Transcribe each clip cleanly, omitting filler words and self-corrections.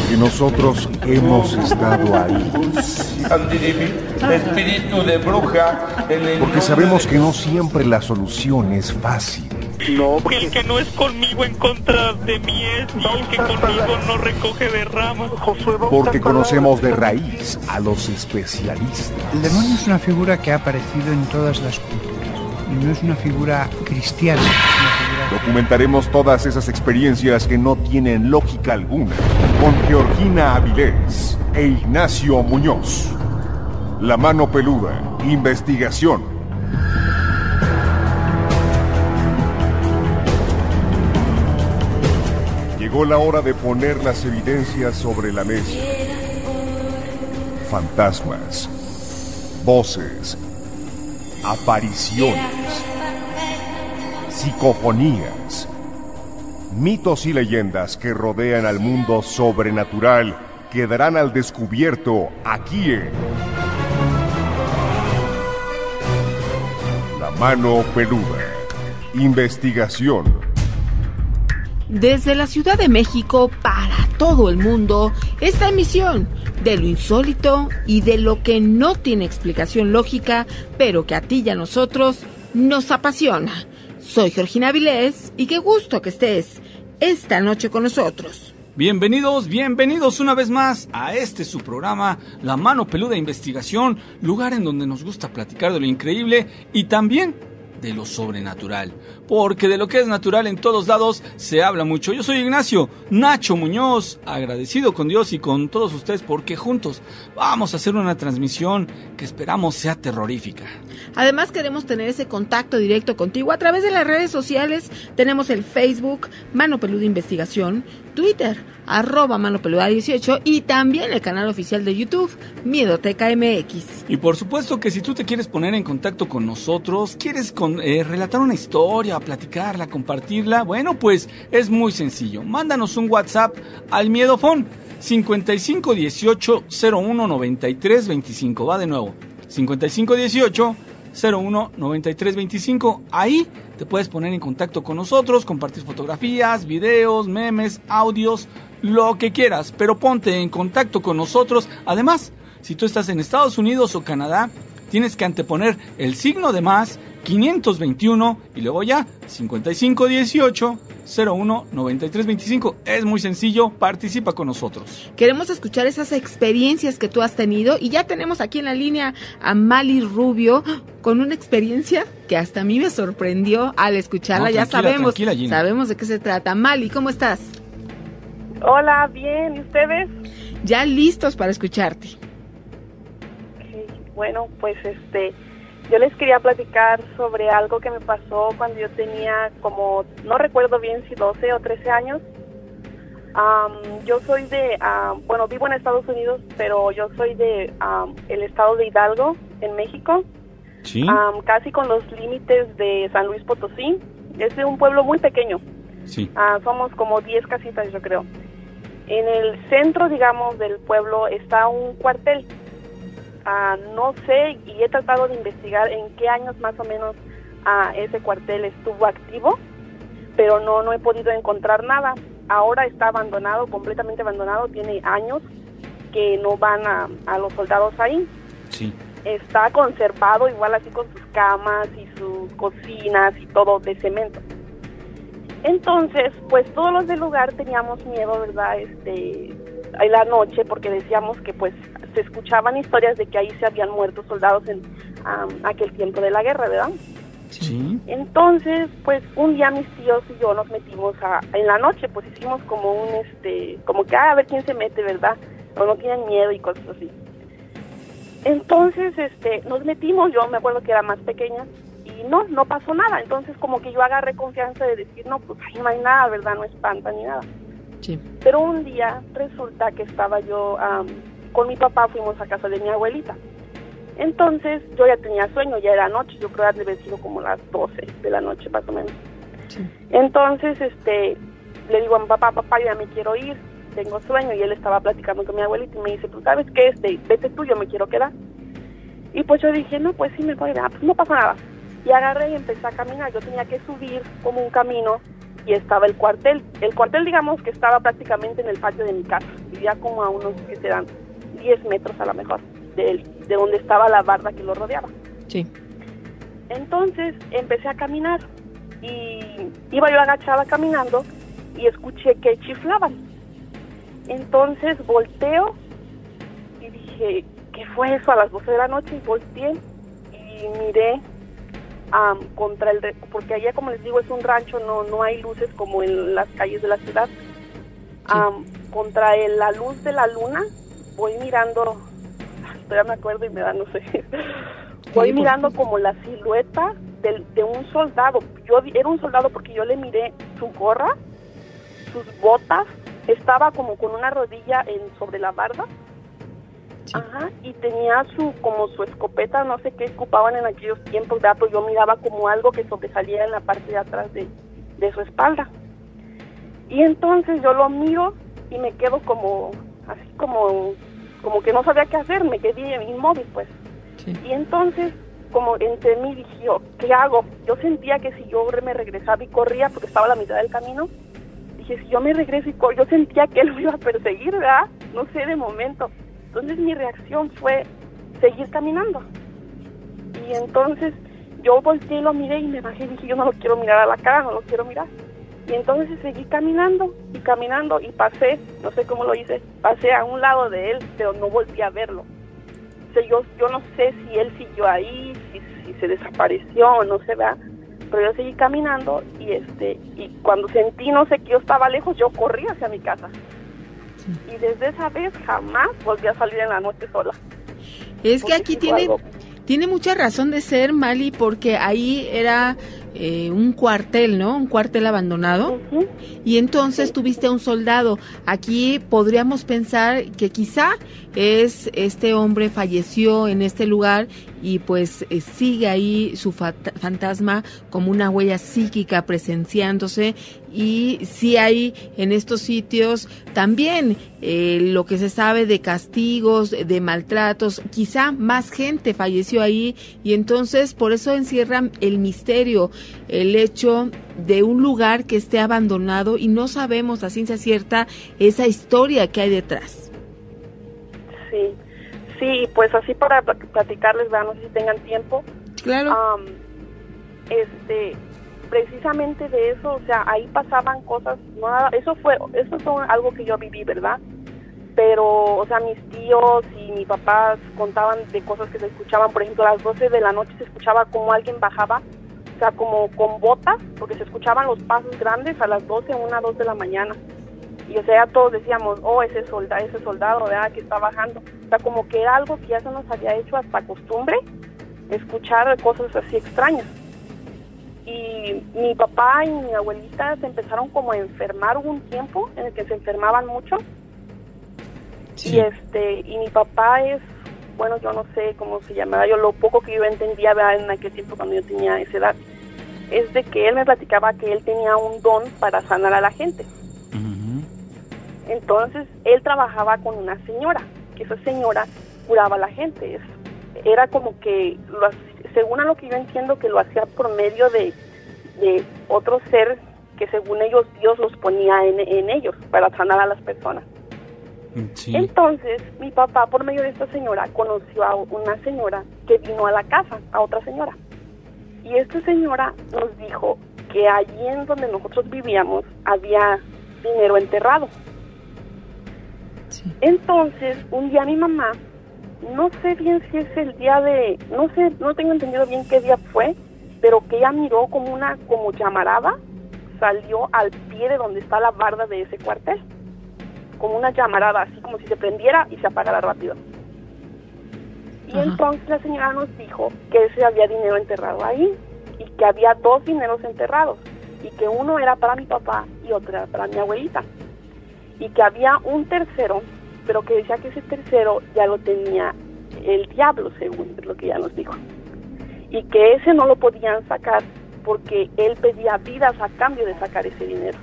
porque nosotros hemos estado ahí. Espíritu de bruja. Porque sabemos que no siempre la solución es fácil. No, porque el que no es conmigo en contra de mí es, y el que conmigo no recoge de ramas. Porque conocemos de raíz a los especialistas. El demonio es una figura que ha aparecido en todas las culturas. Y no es una figura cristiana, es una figura... Documentaremos todas esas experiencias que no tienen lógica alguna con Georgina Avilés e Ignacio Muñoz. La Mano Peluda, investigación. Llegó la hora de poner las evidencias sobre la mesa. Fantasmas, voces, apariciones, psicofonías, mitos y leyendas que rodean al mundo sobrenatural quedarán al descubierto aquí en La Mano Peluda, investigación. Desde la Ciudad de México para todo el mundo, esta emisión de lo insólito y de lo que no tiene explicación lógica, pero que a ti y a nosotros nos apasiona. Soy Georgina Avilés y qué gusto que estés esta noche con nosotros. Bienvenidos una vez más a su programa, La Mano Peluda Investigación, lugar en donde nos gusta platicar de lo increíble y también de lo sobrenatural, porque de lo que es natural en todos lados se habla mucho. Yo soy Ignacio Nacho Muñoz, agradecido con Dios y con todos ustedes porque juntos vamos a hacer una transmisión que esperamos sea terrorífica. Además queremos tener ese contacto directo contigo a través de las redes sociales. Tenemos el Facebook Mano Peluda Investigación, Twitter @manopeluda18 y también el canal oficial de YouTube Miedoteca MX. Y por supuesto que si tú te quieres poner en contacto con nosotros, quieres relatar una historia, platicarla, compartirla, bueno, pues es muy sencillo. Mándanos un WhatsApp al Miedofón 5518 01 93 25. Va de nuevo, 5518 01 93 25. Ahí te puedes poner en contacto con nosotros, compartir fotografías, videos, memes, audios, lo que quieras, pero ponte en contacto con nosotros. Además, si tú estás en Estados Unidos o Canadá, tienes que anteponer el signo de más 521 y luego ya 5518 01 93 25. Es muy sencillo, participa con nosotros. Queremos escuchar esas experiencias que tú has tenido y ya tenemos aquí en la línea a Mali Rubio con una experiencia que hasta a mí me sorprendió al escucharla. No, ya sabemos de qué se trata. Mali, ¿cómo estás? Hola, bien, ¿y ustedes? Ya listos para escucharte. Okay, bueno, pues yo les quería platicar sobre algo que me pasó cuando yo tenía como, no recuerdo bien si 12 o 13 años. Yo soy vivo en Estados Unidos, pero yo soy de el estado de Hidalgo, en México. Sí. Casi con los límites de San Luis Potosí. Es de un pueblo muy pequeño. Sí. Somos como 10 casitas, yo creo. En el centro, digamos, del pueblo está un cuartel. No sé, y he tratado de investigar en qué años más o menos ese cuartel estuvo activo, pero no he podido encontrar nada. Ahora está abandonado, completamente abandonado, tiene años que no van a los soldados ahí. Sí. Está conservado igual así con sus camas y sus cocinas y todo de cemento. Entonces, pues todos los del lugar teníamos miedo, ¿verdad? En la noche, porque decíamos que pues se escuchaban historias de que ahí se habían muerto soldados en aquel tiempo de la guerra, ¿verdad? Sí. Entonces, pues un día mis tíos y yo nos metimos en la noche, pues hicimos como como que a ver quién se mete, ¿verdad? O no tienen miedo y cosas así. Entonces, nos metimos, yo me acuerdo que era más pequeña, y no pasó nada. Entonces como que yo agarré confianza de decir, no, pues ahí no hay nada, ¿verdad? No espanta ni nada. Sí. Pero un día resulta que estaba yo con mi papá, fuimos a casa de mi abuelita. Entonces yo ya tenía sueño, ya era noche, yo creo que debe haber sido como las 12 de la noche más o menos. Sí. Entonces le digo a mi papá, yo ya me quiero ir, tengo sueño, y él estaba platicando con mi abuelita y me dice, ¿tú sabes qué? Vete tú, yo me quiero quedar. Y pues yo dije, no, pues sí me voy a quedar, pues no pasa nada. Y agarré y empecé a caminar. Yo tenía que subir como un camino y estaba el cuartel. El cuartel, digamos, que estaba prácticamente en el patio de mi casa. Vivía como a unos, que serán 10 metros a lo mejor, de donde estaba la barda que lo rodeaba. Sí. Entonces empecé a caminar y iba yo agachada caminando y escuché que chiflaban. Entonces volteo y dije, ¿qué fue eso? A las 12 de la noche, y volteé y miré contra porque allá, como les digo, es un rancho, no hay luces como en las calles de la ciudad. Contra la luz de la luna voy mirando, todavía me acuerdo y me da, no sé, voy mirando como la silueta de un soldado. Yo era un soldado porque yo le miré su gorra, sus botas, estaba como con una rodilla sobre la barda. Sí. Ajá, y tenía como su escopeta, no sé qué ocupaban en aquellos tiempos, ¿verdad? Pero yo miraba como algo que sobresalía en la parte de atrás de su espalda. Y entonces yo lo miro y me quedo como, así como que no sabía qué hacer, me quedé inmóvil, pues. Sí. Y entonces, como entre mí dije, ¿qué hago? Yo sentía que si yo me regresaba y corría, porque estaba a la mitad del camino, dije, si yo me regreso y corro, yo sentía que él me iba a perseguir, ¿verdad? No sé, de momento. Entonces mi reacción fue seguir caminando. Y entonces yo volteé y lo miré y me bajé y dije, yo no lo quiero mirar a la cara, no lo quiero mirar. Y entonces seguí caminando y pasé, no sé cómo lo hice, pasé a un lado de él, pero no volví a verlo. O sea, yo no sé si él siguió ahí, si se desapareció o no sé, ¿verdad? Pero yo seguí caminando y cuando sentí, no sé, que yo estaba lejos, yo corrí hacia mi casa. Y desde esa vez jamás volví a salir en la noche sola. Es que aquí tiene mucha razón de ser, Mali, porque ahí era un cuartel, ¿no? Un cuartel abandonado. Uh-huh. Y entonces tuviste a un soldado. Aquí podríamos pensar que quizá este hombre falleció en este lugar y pues sigue ahí su fantasma como una huella psíquica presenciándose. Y sí hay en estos sitios también lo que se sabe de castigos, de maltratos, quizá más gente falleció ahí y entonces por eso encierran el misterio, el hecho de un lugar que esté abandonado y no sabemos a ciencia cierta esa historia que hay detrás. Sí, pues así para platicarles, no sé si tengan tiempo. Claro. Precisamente de eso, o sea, ahí pasaban cosas, eso fue algo que yo viví, ¿verdad? Pero, o sea, mis tíos y mi papá contaban de cosas que se escuchaban, por ejemplo, a las 12 de la noche se escuchaba como alguien bajaba, o sea, como con botas, porque se escuchaban los pasos grandes a las 12, 1, 2 de la mañana. Y, o sea, ya todos decíamos, ese soldado, ¿verdad?, que está bajando. O sea, como que era algo que ya se nos había hecho hasta costumbre, escuchar cosas así extrañas. Y mi papá y mi abuelita se empezaron como a enfermar, hubo un tiempo en el que se enfermaban mucho. Sí. Y mi papá bueno, yo no sé cómo se llamaba, lo poco que yo entendía, ¿verdad?, en aquel tiempo cuando yo tenía esa edad, es de que él me platicaba que él tenía un don para sanar a la gente. Uh-huh. Entonces, él trabajaba con una señora, que esa señora curaba a la gente. Era como que, según a lo que yo entiendo, que lo hacía por medio de otro ser que según ellos Dios los ponía en ellos para sanar a las personas. Sí. Entonces, mi papá, por medio de esta señora, conoció a una señora que vino a la casa, a otra señora. Y esta señora nos dijo que allí en donde nosotros vivíamos había dinero enterrado. Sí. Entonces, un día mi mamá, no sé bien si es el día no tengo entendido bien qué día fue, pero que ella miró como llamarada, salió al pie de donde está la barda de ese cuartel, como una llamarada, así como si se prendiera y se apagara rápido. Y ajá. Entonces la señora nos dijo que ese había dinero enterrado ahí, y que había 2 dineros enterrados, y que uno era para mi papá y otro era para mi abuelita, y que había un tercero, pero que decía que ese tercero ya lo tenía el diablo, según lo que ella nos dijo, y que ese no lo podían sacar porque él pedía vidas a cambio de sacar ese dinero.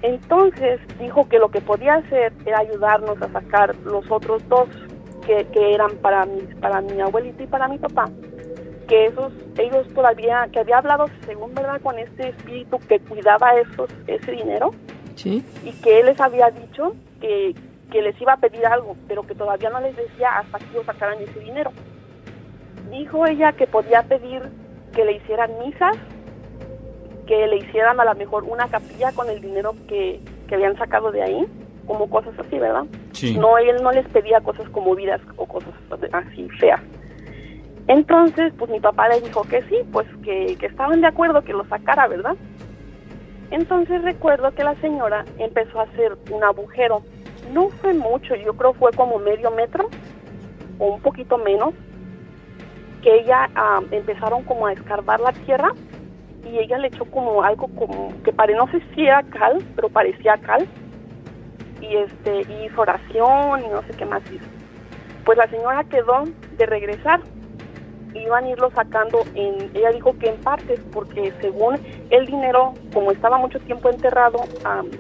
Entonces dijo que lo que podía hacer era ayudarnos a sacar los otros 2 que eran para mi abuelita y para mi papá, que ellos todavía, que había hablado según verdad con este espíritu que cuidaba ese dinero, Sí. y que él les había dicho que les iba a pedir algo, pero que todavía no les decía hasta que ellos sacaran ese dinero. Dijo ella que podía pedir que le hicieran misas, que le hicieran a lo mejor una capilla con el dinero que habían sacado de ahí, como cosas así, ¿verdad? Sí. No, él no les pedía cosas como vidas o cosas así feas. Entonces, pues mi papá le dijo que sí, pues que estaban de acuerdo que lo sacara, ¿verdad? Entonces recuerdo que la señora empezó a hacer un agujero. No fue mucho, yo creo fue como medio metro o un poquito menos, que ella empezaron como a escarbar la tierra y ella le echó como algo como que no sé si era cal, pero parecía cal, y hizo oración y no sé qué más hizo. Pues la señora quedó de regresar, iban a irlo sacando ella dijo que en partes, porque según el dinero, como estaba mucho tiempo enterrado,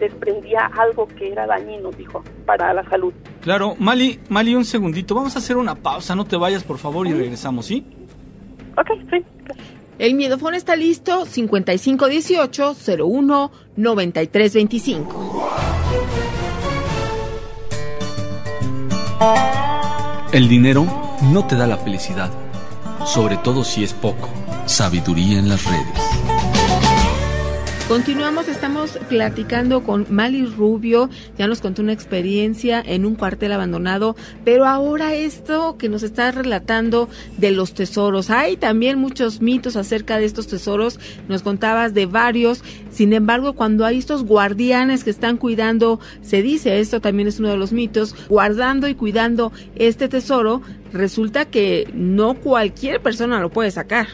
desprendía algo que era dañino, dijo, para la salud. Claro, Mali, un segundito, vamos a hacer una pausa, no te vayas por favor y regresamos, ¿sí? Ok, sí. El miedofón está listo, 5518-01-9325. El dinero no te da la felicidad, sobre todo si es poco. Sabiduría en las redes. Continuamos, estamos platicando con Mali Rubio, ya nos contó una experiencia en un cuartel abandonado, pero ahora esto que nos está relatando de los tesoros. Hay también muchos mitos acerca de estos tesoros, nos contabas de varios, sin embargo, cuando hay estos guardianes que están cuidando, se dice, esto también es uno de los mitos, guardando y cuidando este tesoro, resulta que no cualquier persona lo puede sacar.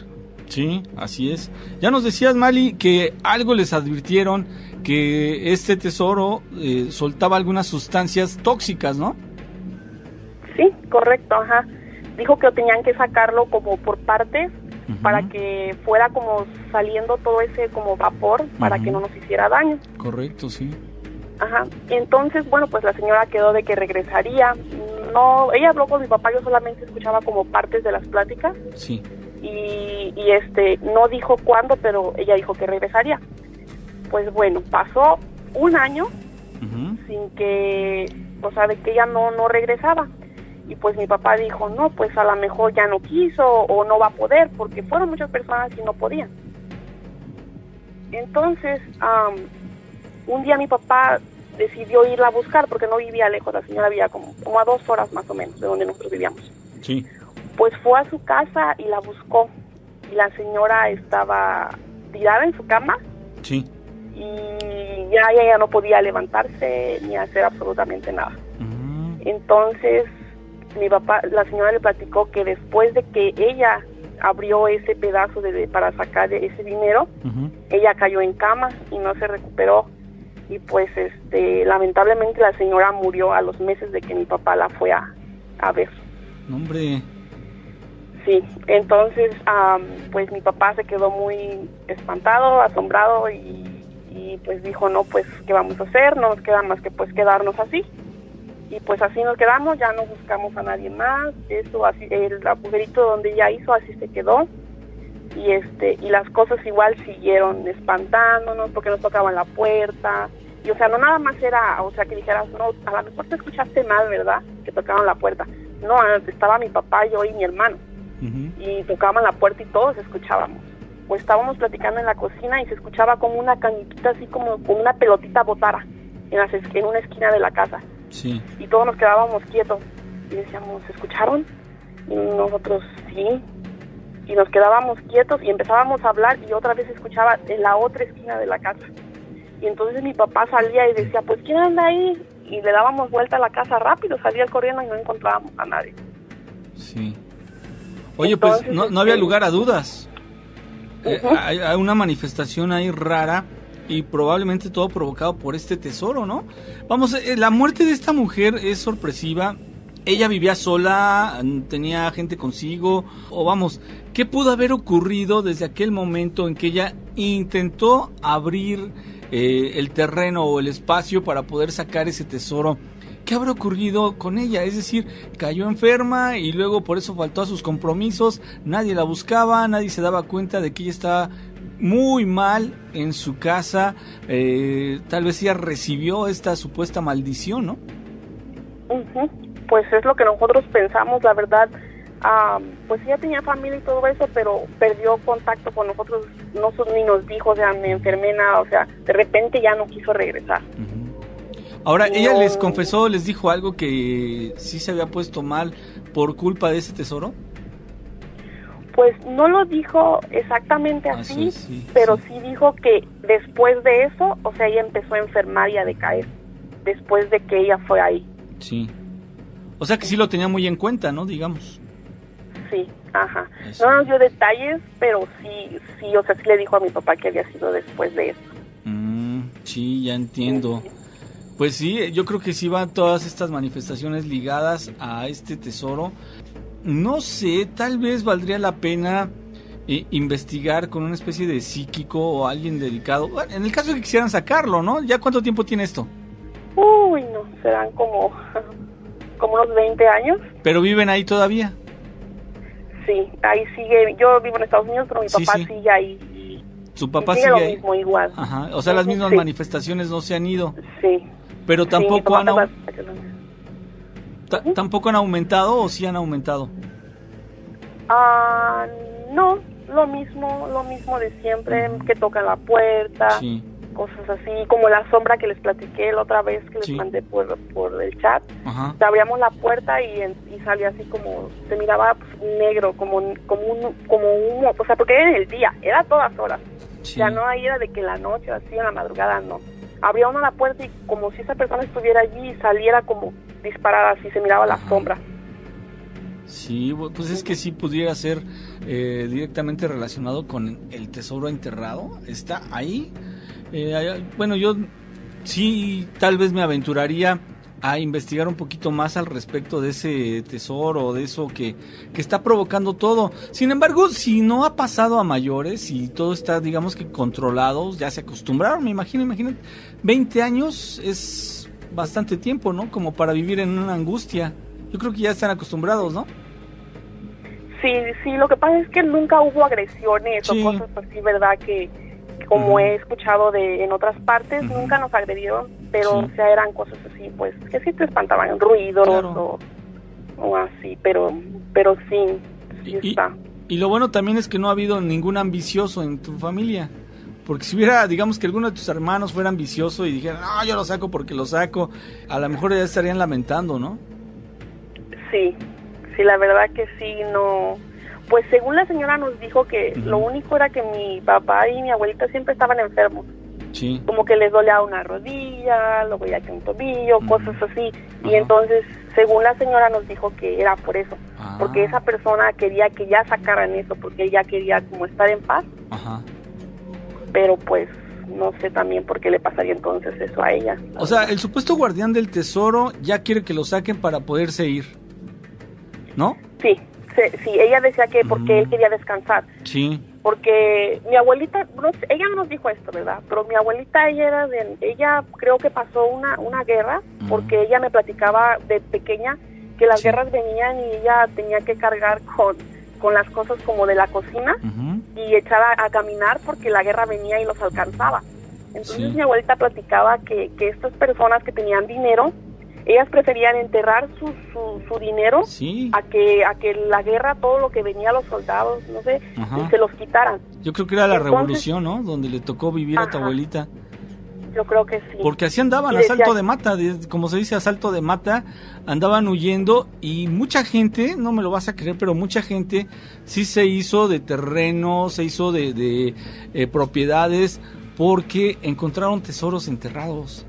Sí, así es. Ya nos decías, Mali, que algo les advirtieron, que este tesoro soltaba algunas sustancias tóxicas, ¿no? Sí, correcto, ajá. Dijo que tenían que sacarlo como por partes, para que fuera como saliendo todo ese como vapor, para que no nos hiciera daño. Correcto, sí. Ajá. Entonces, bueno, pues la señora quedó de que regresaría. No, ella habló con mi papá, yo solamente escuchaba como partes de las pláticas. Sí. Y no dijo cuándo, pero ella dijo que regresaría. Pues bueno, pasó un año sin que, o sea, de que ella no regresaba. Y pues mi papá dijo, no, pues a lo mejor ya no quiso o no va a poder, porque fueron muchas personas y no podían. Entonces, un día mi papá decidió irla a buscar porque no vivía lejos, la señora vivía como a 2 horas más o menos de donde nosotros vivíamos. Sí. Pues fue a su casa y la buscó, y la señora estaba tirada en su cama. Sí. Y ella no podía levantarse ni hacer absolutamente nada. Entonces mi papá, la señora le platicó que después de que ella abrió ese pedazo para sacar ese dinero, ella cayó en cama y no se recuperó, y pues lamentablemente la señora murió a los meses de que mi papá la fue a ver. Hombre. Sí, entonces pues mi papá se quedó muy espantado, asombrado, y pues dijo, no, pues ¿qué vamos a hacer? No nos queda más que pues quedarnos así. Y pues así nos quedamos, ya no buscamos a nadie más. Eso así, el agujerito donde ella hizo, así se quedó. Y las cosas igual siguieron espantándonos porque nos tocaban la puerta. Y o sea, no nada más era, o sea, que dijeras, no, a lo mejor te escuchaste mal, ¿verdad? Que tocaban la puerta. No, estaba mi papá, yo y mi hermano. Y tocaban la puerta y todos escuchábamos. O estábamos platicando en la cocina y se escuchaba como una cañitita, así como una pelotita botara en una esquina de la casa. Sí. Y todos nos quedábamos quietos y decíamos, ¿se escucharon? Y nosotros, sí. Y nos quedábamos quietos y empezábamos a hablar y otra vez se escuchaba en la otra esquina de la casa. Y entonces mi papá salía y decía, pues ¿quién anda ahí? Y le dábamos vuelta a la casa rápido, salía corriendo y no encontrábamos a nadie. Sí. Oye, entonces, pues no había lugar a dudas. Hay una manifestación ahí rara y probablemente todo provocado por este tesoro, ¿no? Vamos, la muerte de esta mujer es sorpresiva. Ella vivía sola, tenía gente consigo, o vamos, ¿qué pudo haber ocurrido desde aquel momento en que ella intentó abrir el terreno o el espacio para poder sacar ese tesoro? ¿qué habrá ocurrido con ella? Es decir, cayó enferma y luego por eso faltó a sus compromisos, nadie la buscaba, nadie se daba cuenta de que ella estaba muy mal en su casa, tal vez ella recibió esta supuesta maldición, ¿no? Pues es lo que nosotros pensamos, la verdad. Pues ella tenía familia y todo eso, pero perdió contacto con nosotros, ni nos dijo, o sea, me enfermé, nada, o sea, de repente ya no quiso regresar. Ahora, ¿ella les confesó, les dijo algo que sí se había puesto mal por culpa de ese tesoro? Pues no lo dijo exactamente así, pero sí dijo que después de eso, o sea, ella empezó a enfermar y a decaer, después de que ella fue ahí. Sí. O sea que sí lo tenía muy en cuenta, ¿no? Digamos. Sí, ajá. Eso. No nos dio detalles, pero sí, o sea, sí le dijo a mi papá que había sido después de eso. Sí, ya entiendo. Pues sí, yo creo que sí van todas estas manifestaciones ligadas a este tesoro. No sé, tal vez valdría la pena investigar con una especie de psíquico o alguien dedicado. Bueno, en el caso de que quisieran sacarlo, ¿no? ¿Ya cuánto tiempo tiene esto? Uy, no, serán como unos 20 años. ¿Pero viven ahí todavía? Sí, ahí sigue. Yo vivo en Estados Unidos, pero mi papá sigue ahí. ¿Su papá sigue lo ahí? Mismo, igual. Ajá, o sea, las mismas manifestaciones no se han ido. Sí. Pero tampoco ¿tampoco han aumentado o sí han aumentado? No, lo mismo de siempre, que tocan la puerta, cosas así, como la sombra que les platiqué la otra vez que les mandé por el chat. Te abríamos la puerta y salía así como, se miraba negro, como humo, o sea, porque era en el día, era a todas horas. Ya no ahí era de que en la noche, así en la madrugada, no. Abría uno la puerta y como si esa persona estuviera allí y saliera como disparada, así se miraba la sombra. Sí, pues es que sí pudiera ser directamente relacionado con el tesoro enterrado. Está ahí. Bueno, yo sí tal vez me aventuraría a investigar un poquito más al respecto de ese tesoro, de eso que está provocando todo. Sin embargo, si no ha pasado a mayores y todo está, digamos que controlado, ya se acostumbraron, imagínate, 20 años es bastante tiempo, ¿no? Como para vivir en una angustia. Yo creo que ya están acostumbrados, ¿no? Sí, lo que pasa es que nunca hubo agresiones o cosas así, ¿verdad? Que como he escuchado en otras partes, nunca nos agredieron, pero o sea, eran cosas así, pues, que sí te espantaban, ruidos o así, pero sí está. Y lo bueno también es que no ha habido ningún ambicioso en tu familia, porque si hubiera, digamos que alguno de tus hermanos fuera ambicioso y dijeran, no, yo lo saco porque lo saco, a lo mejor ya estarían lamentando, ¿no? Sí, la verdad que sí, no. Pues según la señora nos dijo que lo único era que mi papá y mi abuelita siempre estaban enfermos. Sí. Como que les dolía una rodilla, luego ya que un tobillo, cosas así. Y entonces, según la señora nos dijo que era por eso. Porque esa persona quería que ya sacaran eso, porque ella quería como estar en paz. Pero pues no sé también por qué le pasaría entonces eso a ella. O sea, el supuesto guardián del tesoro ya quiere que lo saquen para poderse ir, ¿no? Sí, ella decía que porque él quería descansar. Sí. Porque mi abuelita, ella no nos dijo esto, ¿verdad? Pero mi abuelita, ella creo que pasó una guerra, porque ella me platicaba de pequeña que las guerras venían y ella tenía que cargar con las cosas como de la cocina y echar a caminar porque la guerra venía y los alcanzaba. Entonces mi abuelita platicaba que estas personas que tenían dinero, ellas preferían enterrar su dinero a que la guerra, todo lo que venía a los soldados, no sé, y se los quitaran. Yo creo que era la revolución, ¿no? Donde le tocó vivir a tu abuelita. Yo creo que sí. Porque así andaban, asalto de mata, como se dice, asalto de mata, andaban huyendo y mucha gente, no me lo vas a creer, pero mucha gente sí se hizo de terreno, se hizo de propiedades, porque encontraron tesoros enterrados.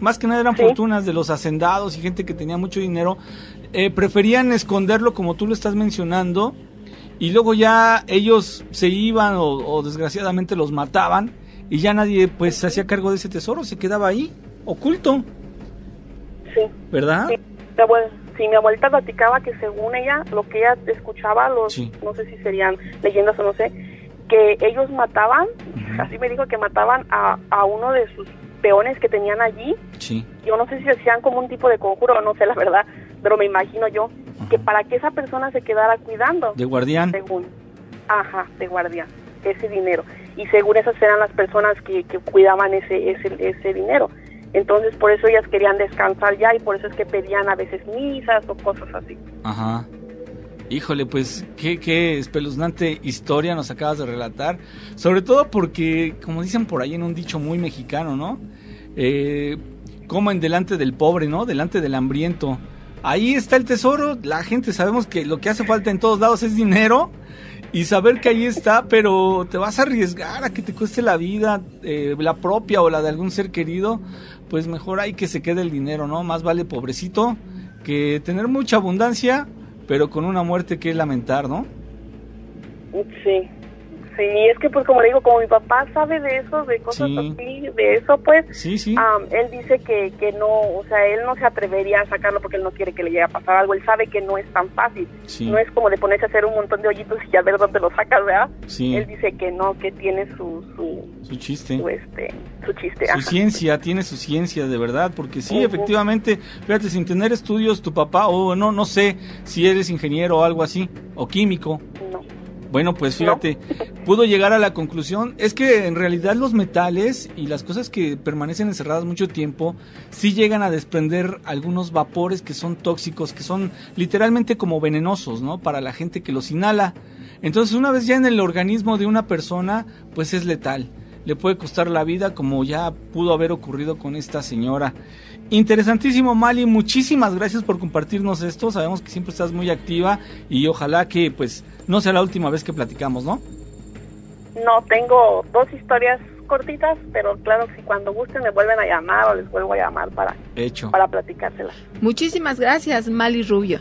Más que nada eran fortunas de los hacendados y gente que tenía mucho dinero, preferían esconderlo como tú lo estás mencionando y luego ya ellos se iban o desgraciadamente los mataban y ya nadie pues se hacía cargo de ese tesoro, se quedaba ahí, oculto. Sí. ¿Verdad? Sí, mi abuelita platicaba que según ella, lo que ella escuchaba, no sé si serían leyendas o no sé, que ellos mataban, así me dijo que mataban a uno de peones que tenían allí. Sí. Yo no sé si hacían como un tipo de conjuro, no sé la verdad, pero me imagino yo que para que esa persona se quedara cuidando. De guardián. Según, de guardián, ese dinero. Y según esas eran las personas que cuidaban ese dinero. Entonces por eso ellas querían descansar ya y por eso es que pedían a veces misas o cosas así. Ajá. Híjole, pues qué espeluznante historia nos acabas de relatar, sobre todo porque, como dicen por ahí en un dicho muy mexicano, ¿no? Comen delante del pobre, ¿no? Delante del hambriento. Ahí está el tesoro, la gente sabemos que lo que hace falta en todos lados es dinero y saber que ahí está, pero te vas a arriesgar a que te cueste la vida, la propia o la de algún ser querido, pues mejor hay que se quede el dinero, ¿no? Más vale pobrecito que tener mucha abundancia, pero con una muerte que lamentar, ¿no? Sí, es que pues como le digo, como mi papá sabe de eso, de cosas así, de eso pues, él dice que no, o sea, él no se atrevería a sacarlo porque él no quiere que le llegue a pasar algo, él sabe que no es tan fácil, no es como de ponerse a hacer un montón de hoyitos y a ver dónde lo sacas, ¿verdad? Él dice que no, que tiene su chiste. Su chiste. Su ciencia, tiene su ciencia de verdad, porque sí, efectivamente, fíjate, sin tener estudios, tu papá, o no sé si eres ingeniero o algo así, o químico. No. Bueno, pues fíjate, pudo llegar a la conclusión, es que en realidad los metales y las cosas que permanecen encerradas mucho tiempo, sí llegan a desprender algunos vapores que son tóxicos, que son literalmente como venenosos, ¿no? Para la gente que los inhala. Entonces, una vez ya en el organismo de una persona, pues es letal. Le puede costar la vida, como ya pudo haber ocurrido con esta señora. Interesantísimo, Mali, muchísimas gracias por compartirnos esto, sabemos que siempre estás muy activa y ojalá que pues no sea la última vez que platicamos, ¿no? No, tengo 2 historias cortitas, pero claro, si cuando gusten me vuelven a llamar o les vuelvo a llamar para platicárselas. Muchísimas gracias, Mali Rubio.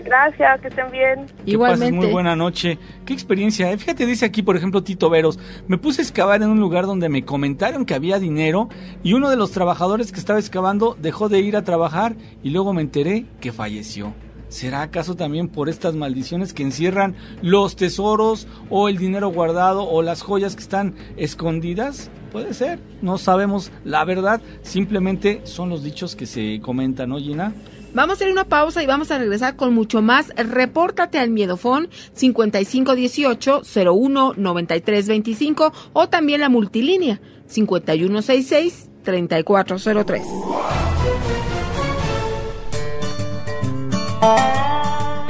Gracias, que estén bien. Igualmente. Que pases muy buena noche. Qué experiencia, ¿eh? Fíjate, dice aquí, por ejemplo, Tito Veros, me puse a excavar en un lugar donde me comentaron que había dinero y uno de los trabajadores que estaba excavando dejó de ir a trabajar y luego me enteré que falleció. ¿Será acaso también por estas maldiciones que encierran los tesoros o el dinero guardado o las joyas que están escondidas? Puede ser, no sabemos la verdad, simplemente son los dichos que se comentan, ¿no, Gina? Vamos a hacer una pausa y vamos a regresar con mucho más. Repórtate al Miedofón 5518-019325 o también la multilínea 5166-3403.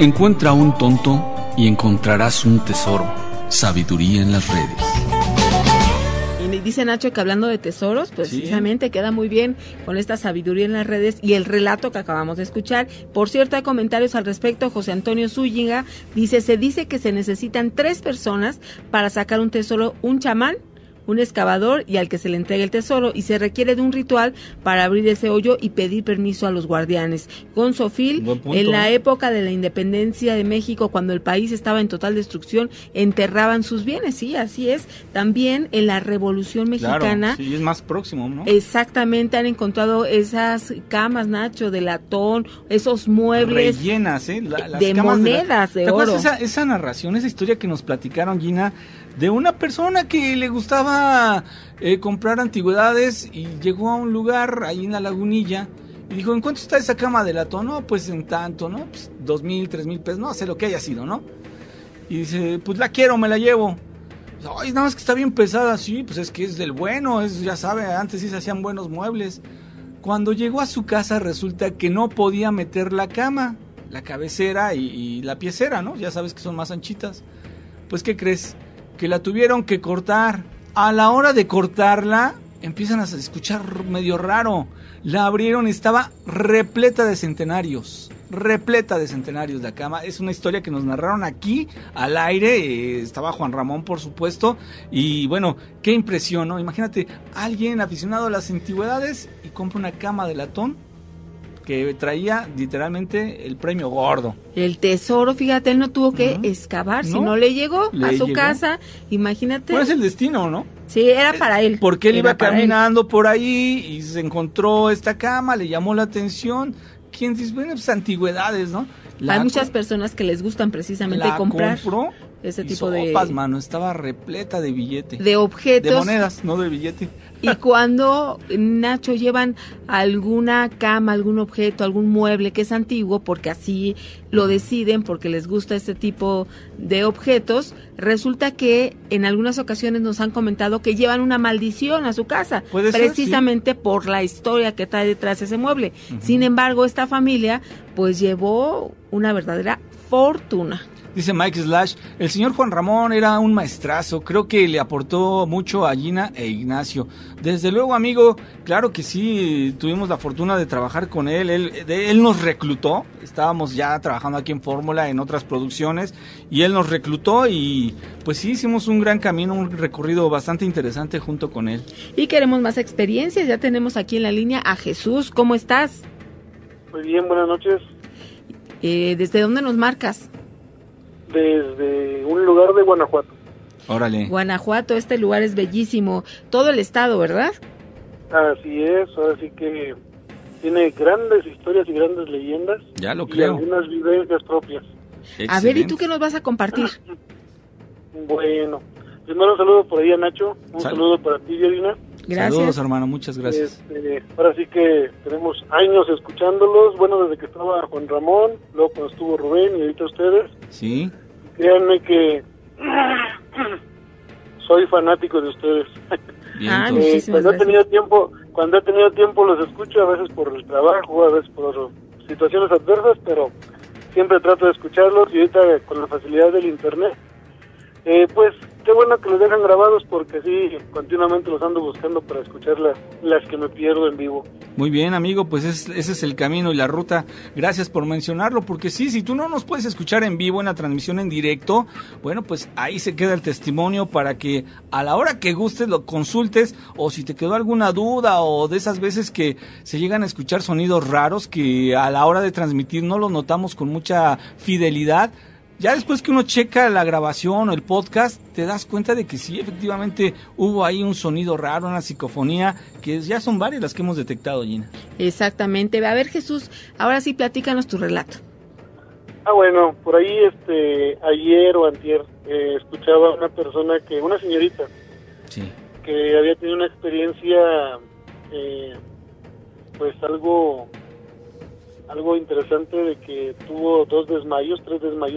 Encuentra a un tonto y encontrarás un tesoro. Sabiduría en las redes. Y dice Nacho que hablando de tesoros, pues precisamente queda muy bien con esta sabiduría en las redes y el relato que acabamos de escuchar. Por cierto, hay comentarios al respecto. José Antonio Zúñiga dice, se dice que se necesitan 3 personas para sacar un tesoro, un chamán, un excavador y al que se le entregue el tesoro, y se requiere de un ritual para abrir ese hoyo y pedir permiso a los guardianes. Gonzofil, en la época de la independencia de México, cuando el país estaba en total destrucción, enterraban sus bienes, sí, así es. También en la Revolución Mexicana. Claro, sí, es más próximo, ¿no? Exactamente, han encontrado esas camas, Nacho, de latón, esos muebles rellenas, las de camas monedas de oro. Esa narración, esa historia que nos platicaron, Gina, de una persona que le gustaba comprar antigüedades y llegó a un lugar ahí en la Lagunilla y dijo, ¿en cuánto está esa cama de latón? No, pues en tanto, ¿no? Pues 2,000, 3,000 pesos, no sé lo que haya sido, ¿no? Y dice, pues la quiero, me la llevo. Ay, nada más que está bien pesada. Sí, pues es que es del bueno, ya sabe, antes sí se hacían buenos muebles. Cuando llegó a su casa resulta que no podía meter la cama, la cabecera y la piecera, ¿no? Ya sabes que son más anchitas. Pues, ¿qué crees? Que la tuvieron que cortar. A la hora de cortarla, empiezan a escuchar medio raro. La abrieron y estaba repleta de centenarios la cama. Es una historia que nos narraron aquí al aire, estaba Juan Ramón, por supuesto, y bueno, qué impresión, ¿no? Imagínate, alguien aficionado a las antigüedades y compra una cama de latón que traía literalmente el premio gordo. El tesoro, fíjate, él no tuvo que excavar, si no le llegó a su casa, imagínate. Pues es el destino, ¿no? Sí, era para él. Porque él iba caminando por ahí y se encontró esta cama, le llamó la atención. ¿Quién dice? Bueno, pues antigüedades, ¿no? Hay muchas personas que les gustan precisamente comprar ese tipo de sopas, mano, estaba repleta de billete. De objetos. De monedas, no de billete. Y cuando, Nacho, llevan alguna cama, algún objeto, algún mueble que es antiguo, porque así lo deciden, porque les gusta este tipo de objetos, resulta que en algunas ocasiones nos han comentado que llevan una maldición a su casa, precisamente por la historia que trae detrás ese mueble. Sin embargo, esta familia pues llevó una verdadera fortuna. Dice Mike Slash, el señor Juan Ramón era un maestrazo, creo que le aportó mucho a Gina e Ignacio. Desde luego, amigo, claro que sí, tuvimos la fortuna de trabajar con él, él nos reclutó, estábamos ya trabajando aquí en Fórmula, en otras producciones, y él nos reclutó y pues sí, hicimos un gran camino, un recorrido bastante interesante junto con él. Y queremos más experiencias, ya tenemos aquí en la línea a Jesús, ¿cómo estás? Muy bien, buenas noches. ¿Desde dónde nos marcas? Desde un lugar de Guanajuato. Órale. Guanajuato, este lugar es bellísimo. Todo el estado, ¿verdad? Así es, ahora sí que tiene grandes historias y grandes leyendas. Ya lo creo. Y algunas vivencias propias. Excelente. A ver, ¿y tú qué nos vas a compartir? Bueno, primero un saludo por ahí a Nacho, un saludo para ti, Violina. Gracias. Saludos, hermano, muchas gracias. Ahora sí que tenemos años escuchándolos, bueno, desde que estaba Juan Ramón, luego cuando estuvo Rubén y ahorita ustedes. Sí. Créanme que soy fanático de ustedes. Bien, cuando he tenido tiempo los escucho, a veces por el trabajo, a veces por situaciones adversas, pero siempre trato de escucharlos y ahorita con la facilidad del internet, pues qué bueno que los dejan grabados porque así continuamente los ando buscando para escuchar las que me pierdo en vivo. Muy bien, amigo, pues ese es el camino y la ruta. Gracias por mencionarlo, porque sí, si tú no nos puedes escuchar en vivo en la transmisión en directo, bueno, pues ahí se queda el testimonio para que a la hora que gustes lo consultes, o si te quedó alguna duda o de esas veces que se llegan a escuchar sonidos raros que a la hora de transmitir no los notamos con mucha fidelidad. Ya después que uno checa la grabación o el podcast, te das cuenta de que sí, efectivamente hubo ahí un sonido raro, una psicofonía, que ya son varias las que hemos detectado, Gina. Exactamente. A ver, Jesús, ahora sí platícanos tu relato. Bueno, por ahí ayer o antier escuchaba a una señorita, sí, que había tenido una experiencia, pues algo interesante, de que tuvo 3 desmayos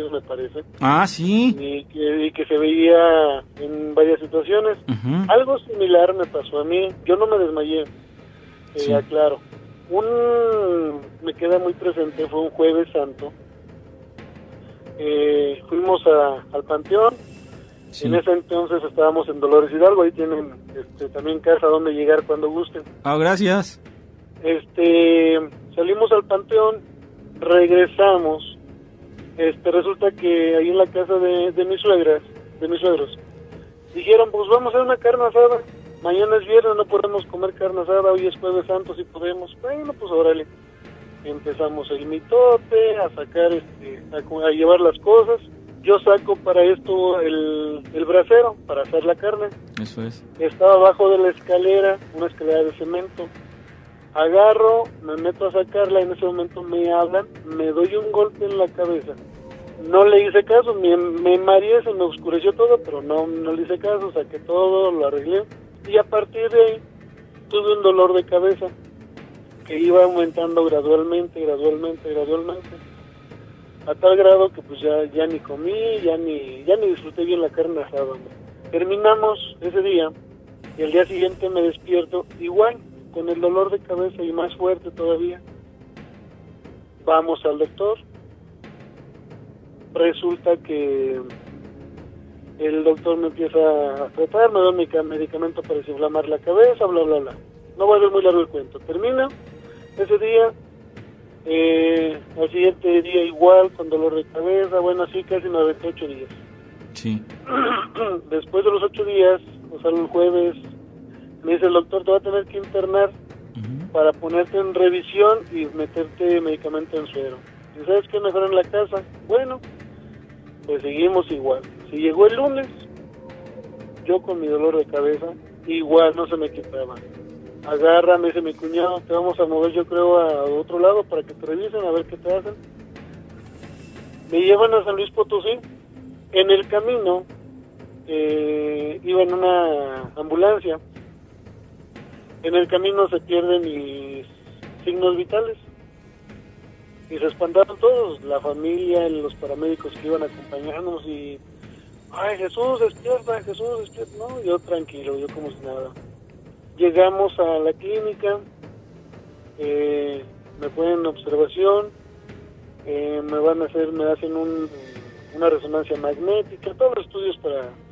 me parece. Ah, sí. Y que se veía en varias situaciones. Uh-huh. Algo similar me pasó a mí. Yo no me desmayé, sí. Aclaro. Me queda muy presente, fue un Jueves Santo. Fuimos al Panteón. Sí. En ese entonces estábamos en Dolores Hidalgo. Ahí tienen también casa donde llegar cuando gusten. Ah, gracias. Salimos al Panteón, regresamos. Resulta que ahí en la casa de mis suegros, dijeron, pues vamos a hacer una carne asada. Mañana es viernes, no podemos comer carne asada, hoy es Jueves Santo, si podemos. Bueno, pues órale. Empezamos el mitote, a sacar, a llevar las cosas. Yo saco para esto el brasero, para hacer la carne. Eso es. Estaba abajo de la escalera, una escalera de cemento. Agarro, me meto a sacarla, en ese momento me hablan, me doy un golpe en la cabeza. No le hice caso, me mareé, se me oscureció todo, pero no le hice caso, saqué todo, lo arreglé. Y a partir de ahí tuve un dolor de cabeza que iba aumentando gradualmente, a tal grado que pues ya ni comí, ya ni disfruté bien la carne asada. Terminamos ese día y el día siguiente me despierto igual, con el dolor de cabeza y más fuerte todavía. Vamos al doctor. Resulta que el doctor me empieza a tratar, me da un medicamento para desinflamar la cabeza, bla, bla, bla. No voy a ver muy largo el cuento. Termina ese día, al siguiente día igual, con dolor de cabeza, bueno, así casi 98 días. Sí. Después de los 8 días, o sea, el jueves, me dice el doctor, te va a tener que internar para ponerte en revisión y meterte medicamento en suero. ¿Y sabes qué? Mejor en la casa. Bueno, pues seguimos igual. Si llegó el lunes, yo con mi dolor de cabeza, igual no se me quitaba. Agarra, me dice mi cuñado, te vamos a mover yo creo a otro lado para que te revisen, a ver qué te hacen. Me llevan a San Luis Potosí. En el camino iba en una ambulancia. En el camino se pierden mis signos vitales. Y se espantaron todos, la familia, los paramédicos que iban a acompañarnos y... ¡Ay, Jesús, despierta, Jesús, despierta! No, yo tranquilo, yo como si nada. Llegamos a la clínica, me ponen observación, me hacen una resonancia magnética, todos los estudios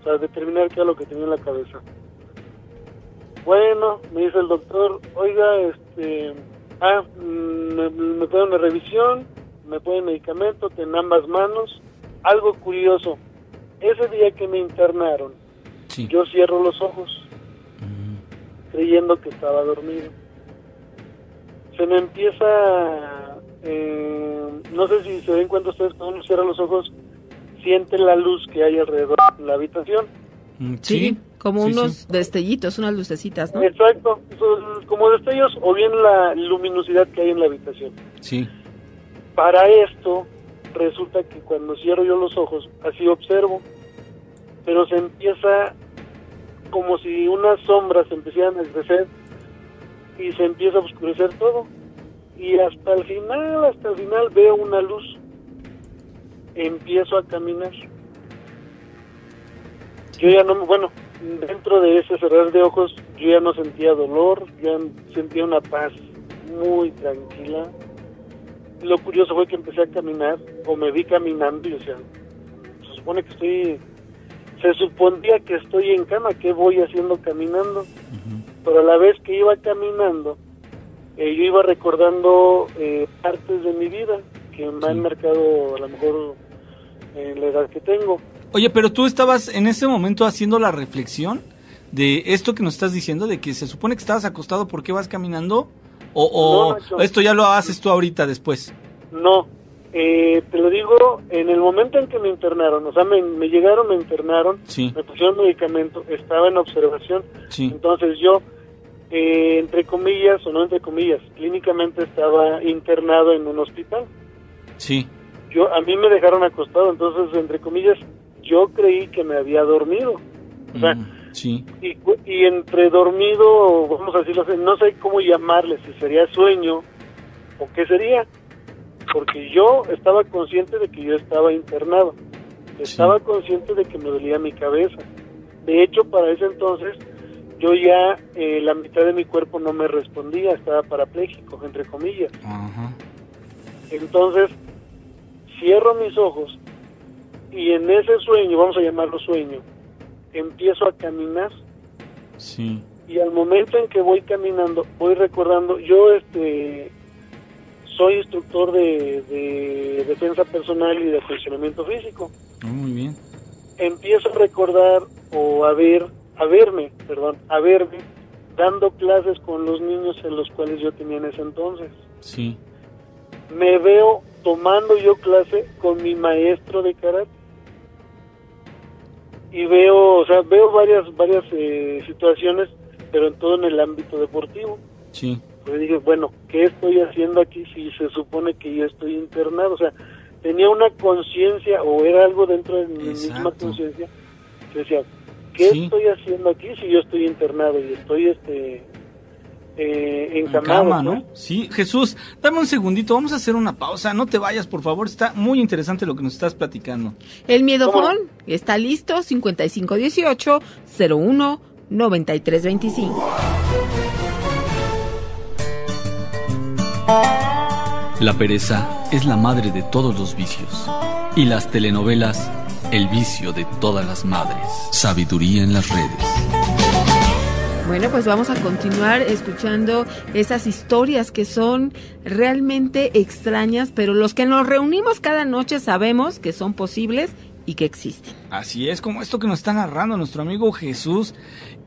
para determinar qué es lo que tenía en la cabeza. Bueno, me dice el doctor, oiga, me ponen una revisión, me ponen medicamento en ambas manos. Algo curioso, ese día que me internaron, sí, yo cierro los ojos, creyendo que estaba dormido. Se me empieza, no sé si se den cuenta ustedes, cuando uno cierra los ojos, siente la luz que hay alrededor de la habitación. Sí, como unos destellitos, unas lucecitas, ¿no? Exacto, como destellos o bien la luminosidad que hay en la habitación. Sí. Para esto, resulta que cuando cierro yo los ojos, así observo, pero se empieza como si unas sombras se empezaran a crecer y se empieza a oscurecer todo. Y hasta el final veo una luz. Empiezo a caminar. Yo ya no, dentro de ese cerrar de ojos, yo ya no sentía dolor, ya sentía una paz muy tranquila. Lo curioso fue que empecé a caminar, o me vi caminando, y o sea, se suponía que estoy en cama, ¿qué voy haciendo caminando? Pero a la vez que iba caminando, yo iba recordando partes de mi vida que me han marcado a lo mejor en la edad que tengo. Oye, pero tú estabas en ese momento haciendo la reflexión de esto que nos estás diciendo, de que se supone que estabas acostado, ¿por qué vas caminando? ¿O no, esto ya lo haces tú ahorita después? No, te lo digo, en el momento en que me internaron, o sea, me llegaron, me internaron, sí, me pusieron medicamento, estaba en observación, sí, entonces yo, entre comillas, o no entre comillas, clínicamente estaba internado en un hospital. Sí. A mí me dejaron acostado, entonces, entre comillas, yo creí que me había dormido. O sea, sí. Y entre dormido, vamos a decirlo así, no sé cómo llamarle, si sería sueño o qué sería, porque yo estaba consciente de que yo estaba internado, estaba consciente de que me dolía mi cabeza. De hecho, para ese entonces, yo ya la mitad de mi cuerpo no me respondía, estaba parapléjico, entre comillas. Ajá. Entonces, cierro mis ojos y en ese sueño, vamos a llamarlo sueño, empiezo a caminar. Sí. Y al momento en que voy caminando, voy recordando, yo soy instructor de defensa personal y de acondicionamiento físico. Muy bien. Empiezo a recordar o a verme dando clases con los niños en los cuales yo tenía en ese entonces. Sí. Me veo tomando yo clase con mi maestro de karate. Y veo varias situaciones, pero en todo en el ámbito deportivo. Sí. Pues dije, bueno, ¿qué estoy haciendo aquí si se supone que yo estoy internado? O sea, tenía una conciencia, o era algo dentro de mi misma conciencia, que decía, ¿qué estoy haciendo aquí si yo estoy internado y estoy encamado, cama, ¿no? Sí, Jesús, dame un segundito, vamos a hacer una pausa, no te vayas, por favor, está muy interesante lo que nos estás platicando. El Miedofón está listo, 5518-01-9325. La pereza es la madre de todos los vicios, y las telenovelas, el vicio de todas las madres. Sabiduría en las redes. Bueno, pues vamos a continuar escuchando esas historias que son realmente extrañas, pero los que nos reunimos cada noche sabemos que son posibles y que existen. Así es, como esto que nos está narrando nuestro amigo Jesús.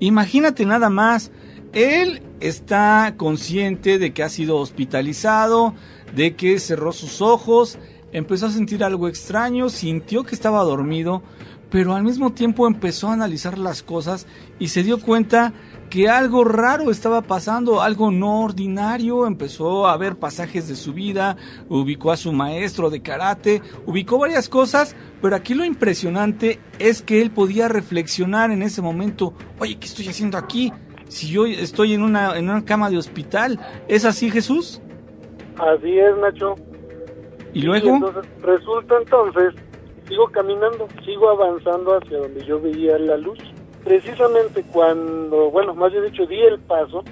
Imagínate nada más, él está consciente de que ha sido hospitalizado, de que cerró sus ojos, empezó a sentir algo extraño, sintió que estaba dormido, pero al mismo tiempo empezó a analizar las cosas y se dio cuenta que algo raro estaba pasando, algo no ordinario. Empezó a ver pasajes de su vida, ubicó a su maestro de karate, ubicó varias cosas, pero aquí lo impresionante es que él podía reflexionar en ese momento. Oye, ¿qué estoy haciendo aquí? Si yo estoy en una cama de hospital. ¿Es así, Jesús? Así es, Nacho. ¿Y luego? Entonces, resulta sigo caminando, sigo avanzando hacia donde yo veía la luz. Precisamente cuando, bueno, más bien dicho, di el paso,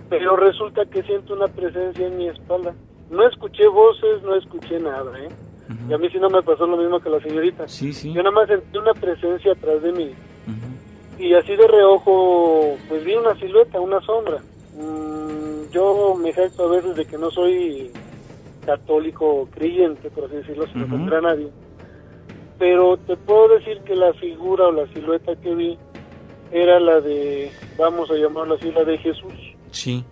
pero resulta que siento una presencia en mi espalda. No escuché voces, no escuché nada, ¿eh? Y a mí sí no me pasó lo mismo que a la señorita. Sí. Yo nada más sentí una presencia atrás de mí. Y así de reojo, pues vi una silueta, una sombra. Yo me jacto a veces de que no soy católico creyente, por así decirlo, sin ofender a nadie. Pero te puedo decir que la figura o la silueta que vi era la de, vamos a llamarlo así, la de Jesús. Sí.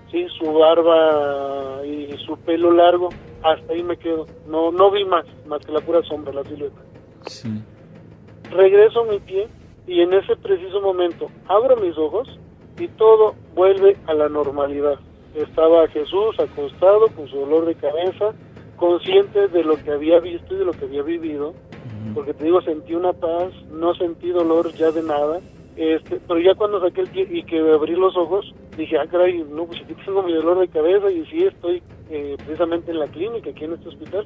Sí, su barba y su pelo largo, hasta ahí me quedo. No vi más que la pura sombra, la silueta. Sí. Regreso mi pie y en ese preciso momento abro mis ojos y todo vuelve a la normalidad. Estaba Jesús acostado con su dolor de cabeza, consciente de lo que había visto y de lo que había vivido, porque te digo, sentí una paz, no sentí dolor ya de nada, pero ya cuando saqué el pie y que abrí los ojos, dije, caray, no, pues aquí tengo mi dolor de cabeza y sí estoy precisamente en la clínica, aquí en este hospital.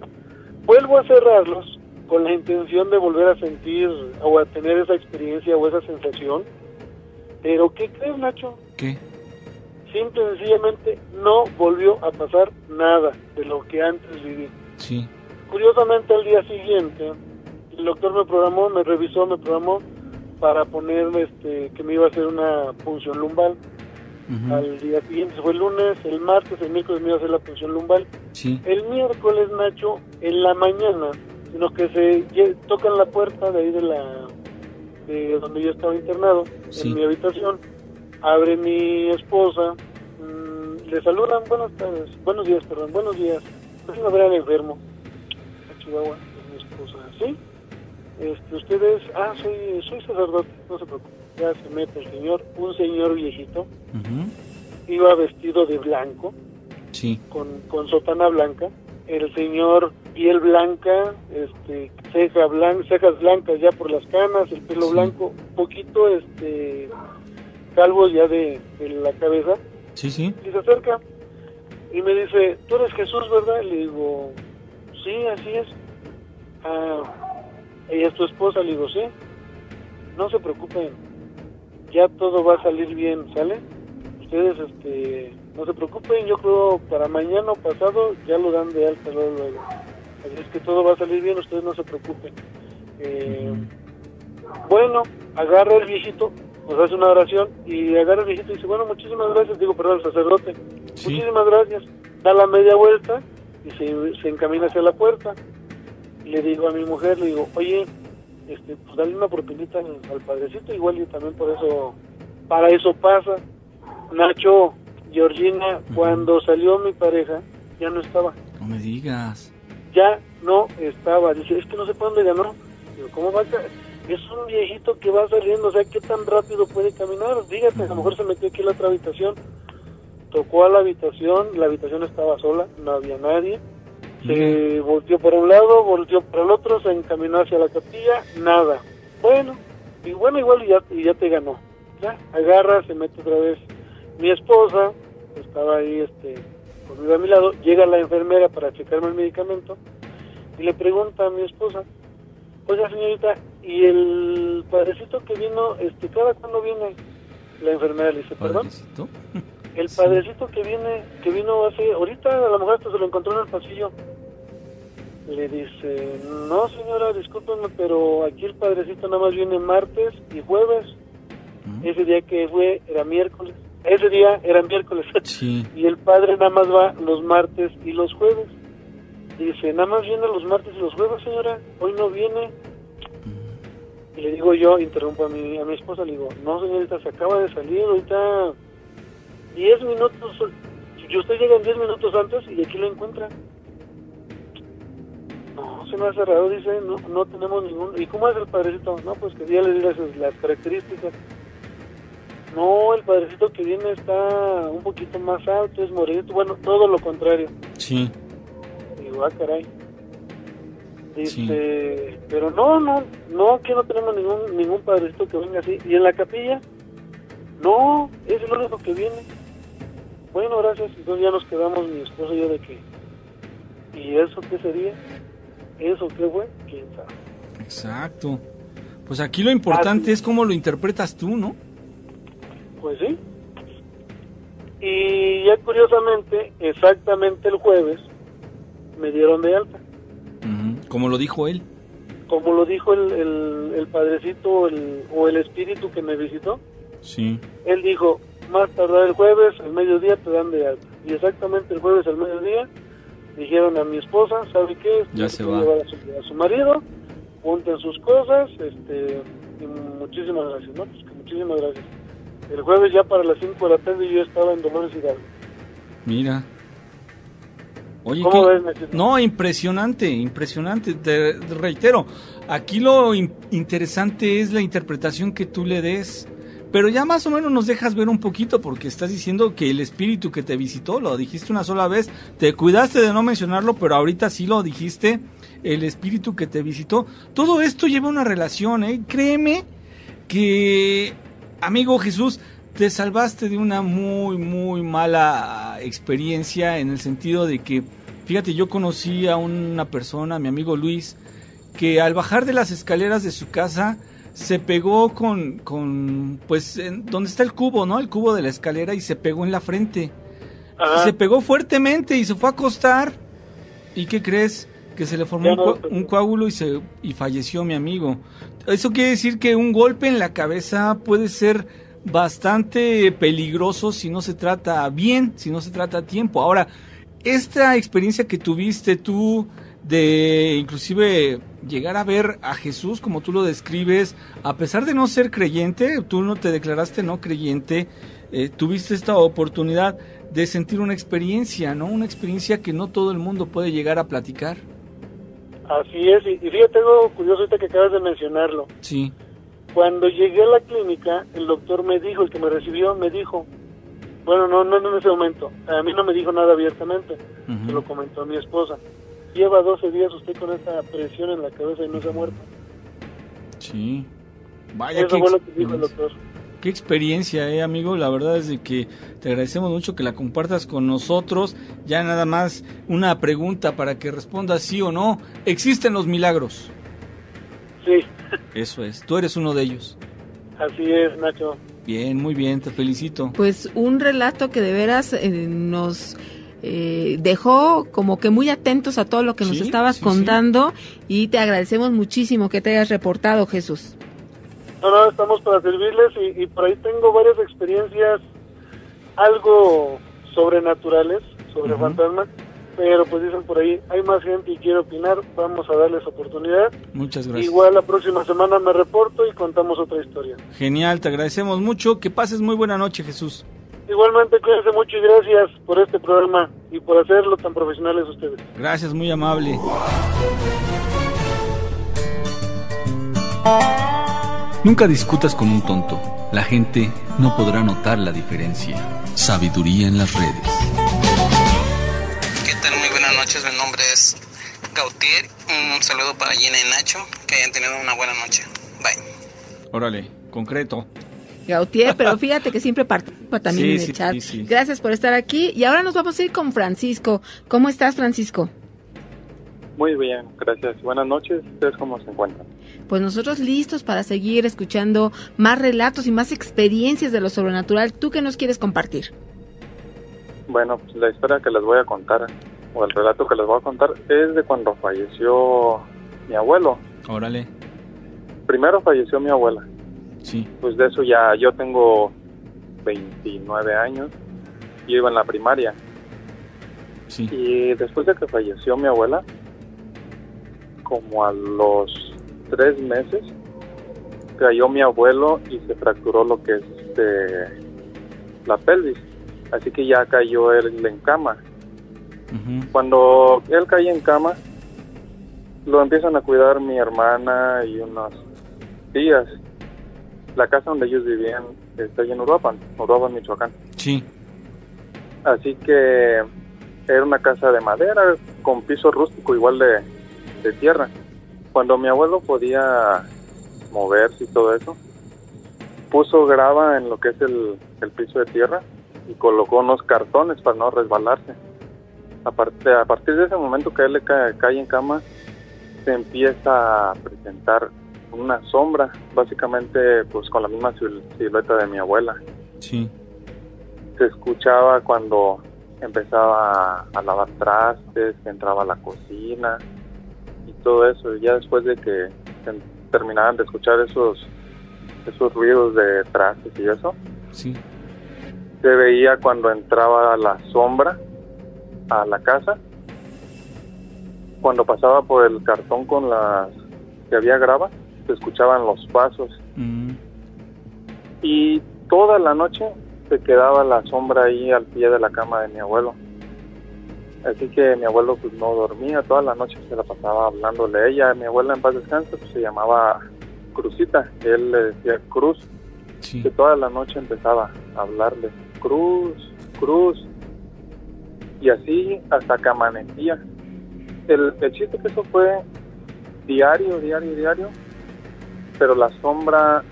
Vuelvo a cerrarlos con la intención de volver a sentir o a tener esa experiencia o esa sensación, pero ¿qué crees, Nacho? ¿Qué? Simple y sencillamente no volvió a pasar nada de lo que antes viví. Sí. Curiosamente, al día siguiente, el doctor me programó para ponerme, que me iba a hacer una punción lumbal. Al día siguiente, fue el lunes, el martes, el miércoles me iba a hacer la punción lumbal. Sí. El miércoles, Nacho, en la mañana, sino que se tocan la puerta de ahí de donde yo estaba internado, sí, en mi habitación. Abre mi esposa, le saludan, buenos días, vengo a ver al enfermo, a Chihuahua, mi esposa, ¿sí? Usted es, soy sacerdote, no se preocupe, ya se mete el señor, un señor viejito, iba vestido de blanco, sí, con sotana blanca, el señor piel blanca, cejas blancas ya por las canas, el pelo blanco, poquito, calvo ya de la cabeza. Sí. Y se acerca y me dice, ¿tú eres Jesús, verdad? Y le digo, sí, así es. ¿Ella es tu esposa? Le digo, sí. No se preocupen, ya todo va a salir bien, ¿sale? Ustedes, no se preocupen, yo creo para mañana o pasado ya lo dan de alta luego. Así es que todo va a salir bien, ustedes no se preocupen. Bueno, agarra el viejito, nos hace una oración y agarra el viejito y dice, bueno, muchísimas gracias, el sacerdote, sí, muchísimas gracias, da la media vuelta y se encamina hacia la puerta. Y le digo a mi mujer, le digo, oye, pues dale una propinita al padrecito, igual yo también para eso pasa. Nacho, Georgina, cuando salió mi pareja, ya no estaba. No me digas. Ya no estaba, dice, es que no sé para dónde ganó. Digo, ¿cómo va a caer? Es un viejito que va saliendo, o sea, ¿qué tan rápido puede caminar? Dígate, a lo mejor se metió aquí en la otra habitación, tocó a la habitación estaba sola, no había nadie, se volteó para un lado, volteó para el otro, se encaminó hacia la capilla, nada. Bueno, igual y ya te ganó. Ya, agarra, se mete otra vez. Mi esposa, estaba ahí, conmigo a mi lado, llega la enfermera para checarme el medicamento, y le pregunta a mi esposa, oiga señorita, ¿y el padrecito que vino, cada cuándo viene? La enfermera le dice, ¿perdón? ¿Padrecito? El padrecito que vino hace, ahorita a lo mejor hasta se lo encontró en el pasillo. Le dice, no señora, discúlpenme, pero aquí el padrecito nada más viene martes y jueves. Ese día que fue, era miércoles. Sí. Y el padre nada más va los martes y los jueves. Dice, nada más viene los martes y los jueves, señora, hoy no viene. Y le digo yo, interrumpo a mi esposa, le digo, no señorita, se acaba de salir, ahorita 10 minutos, y usted llega en 10 minutos antes y aquí lo encuentra. No, se me ha cerrado, dice, no tenemos ningún. ¿Y cómo es el padrecito? No, pues que ya le digas las características. No, el padrecito que viene está un poquito más alto, es morenito, bueno, todo lo contrario. Sí. Digo, caray. Sí. Pero no, que no tenemos ningún padrecito que venga así. Y en la capilla, no, es el único que viene. Bueno, gracias. Entonces ya nos quedamos mi esposo y yo de que, ¿y eso qué sería? ¿Eso qué fue? ¿Quién sabe? Exacto. Pues aquí lo importante es cómo lo interpretas tú, ¿no? Pues sí. Y ya curiosamente, exactamente el jueves, me dieron de alta. Como lo dijo él. Como lo dijo el padrecito o el espíritu que me visitó. Sí. Él dijo, más tardar el jueves, al mediodía te dan de alta. Y exactamente el jueves al mediodía dijeron a mi esposa, ¿sabe qué? Ya se va. Llevar a su marido, junten sus cosas, y muchísimas gracias, ¿no? Pues que muchísimas gracias. El jueves ya para las 5 de la tarde yo estaba en Dolores Hidalgo. Mira. Oye, ¿Cómo ves, Nachito? No, impresionante, te reitero, aquí lo interesante es la interpretación que tú le des, pero ya más o menos nos dejas ver un poquito, porque estás diciendo que el espíritu que te visitó, lo dijiste una sola vez, te cuidaste de no mencionarlo, pero ahorita sí lo dijiste, el espíritu que te visitó, todo esto lleva una relación, créeme que, amigo Jesús, te salvaste de una muy, muy mala experiencia en el sentido de que, fíjate, yo conocí a una persona, mi amigo Luis, que al bajar de las escaleras de su casa se pegó pues, donde está el cubo, ¿no? El cubo de la escalera y se pegó en la frente. Se pegó fuertemente y se fue a acostar. ¿Y qué crees? Que se le formó un coágulo y falleció mi amigo. Eso quiere decir que un golpe en la cabeza puede ser bastante peligroso si no se trata bien, si no se trata a tiempo. Ahora, esta experiencia que tuviste tú de inclusive llegar a ver a Jesús como tú lo describes, a pesar de no ser creyente, tú no te declaraste no creyente, tuviste esta oportunidad de sentir una experiencia, ¿no? Una experiencia que no todo el mundo puede llegar a platicar. Así es, y fíjate algo curioso ahorita que acabas de mencionarlo. Sí. Cuando llegué a la clínica, el doctor me dijo, el que me recibió, me dijo, bueno, no en ese momento, a mí no me dijo nada abiertamente, se lo comentó a mi esposa. Lleva 12 días usted con esta presión en la cabeza y no se ha muerto. Sí. Vaya, eso fue lo que dijo el doctor. Qué experiencia, amigo. La verdad es de que te agradecemos mucho que la compartas con nosotros. Ya nada más una pregunta para que respondas sí o no. ¿Existen los milagros? Sí. Eso es. Tú eres uno de ellos. Así es, Nacho. Bien, muy bien. Te felicito. Pues un relato que de veras nos dejó como que muy atentos a todo lo que nos estabas contando y te agradecemos muchísimo que te hayas reportado, Jesús. No, estamos para servirles y por ahí tengo varias experiencias algo sobrenaturales, sobre fantasmas, pero pues dicen por ahí, hay más gente y quiere opinar, vamos a darles oportunidad. Muchas gracias. Igual la próxima semana me reporto y contamos otra historia. Genial, te agradecemos mucho, que pases muy buena noche, Jesús. Igualmente, cuídense mucho y gracias por este programa y por hacerlo tan profesionales ustedes. Gracias, muy amable. Nunca discutas con un tonto. La gente no podrá notar la diferencia. Sabiduría en las redes. ¿Qué tal? Muy buenas noches. Mi nombre es Gautier. Un saludo para Gina y Nacho. Que hayan tenido una buena noche. Bye. Órale, concreto. Gautier, pero fíjate que siempre participa también en el chat. Sí. Gracias por estar aquí. Y ahora nos vamos a ir con Francisco. ¿Cómo estás, Francisco? Muy bien, gracias. Buenas noches. ¿Ustedes cómo se encuentran? Pues nosotros listos para seguir escuchando más relatos y más experiencias de lo sobrenatural. ¿Tú qué nos quieres compartir? Bueno, pues la historia que les voy a contar, o el relato que les voy a contar, es de cuando falleció mi abuelo. Órale. Primero falleció mi abuela. Sí. Pues de eso ya yo tengo 29 años. Yo iba en la primaria. Sí. Y después de que falleció mi abuela, como a los 3 meses, cayó mi abuelo y se fracturó lo que es la pelvis. Así que ya cayó él en cama. Cuando él cae en cama, lo empiezan a cuidar mi hermana y unas tías. La casa donde ellos vivían que está ahí en Uruapan, Michoacán. Sí. Así que era una casa de madera con piso rústico igual de tierra. Cuando mi abuelo podía moverse y todo eso, puso grava en lo que es el piso de tierra y colocó unos cartones para no resbalarse. A partir de ese momento que él le cae en cama, se empieza a presentar una sombra, básicamente pues con la misma silueta de mi abuela. Sí. Se escuchaba cuando empezaba a lavar trastes, que entraba a la cocina y todo eso. Y ya después de que terminaban de escuchar esos ruidos de trastes y eso, sí, se veía cuando entraba la sombra a la casa, cuando pasaba por el cartón con las que había grava, se escuchaban los pasos. Y toda la noche se quedaba la sombra ahí al pie de la cama de mi abuelo. Así que mi abuelo pues no dormía, toda la noche se la pasaba hablándole a ella. Mi abuela en paz descanse pues se llamaba Cruzita, él le decía Cruz, sí, que toda la noche empezaba a hablarle Cruz, Cruz, y así hasta que amanecía. El chiste que eso fue diario, pero la sombra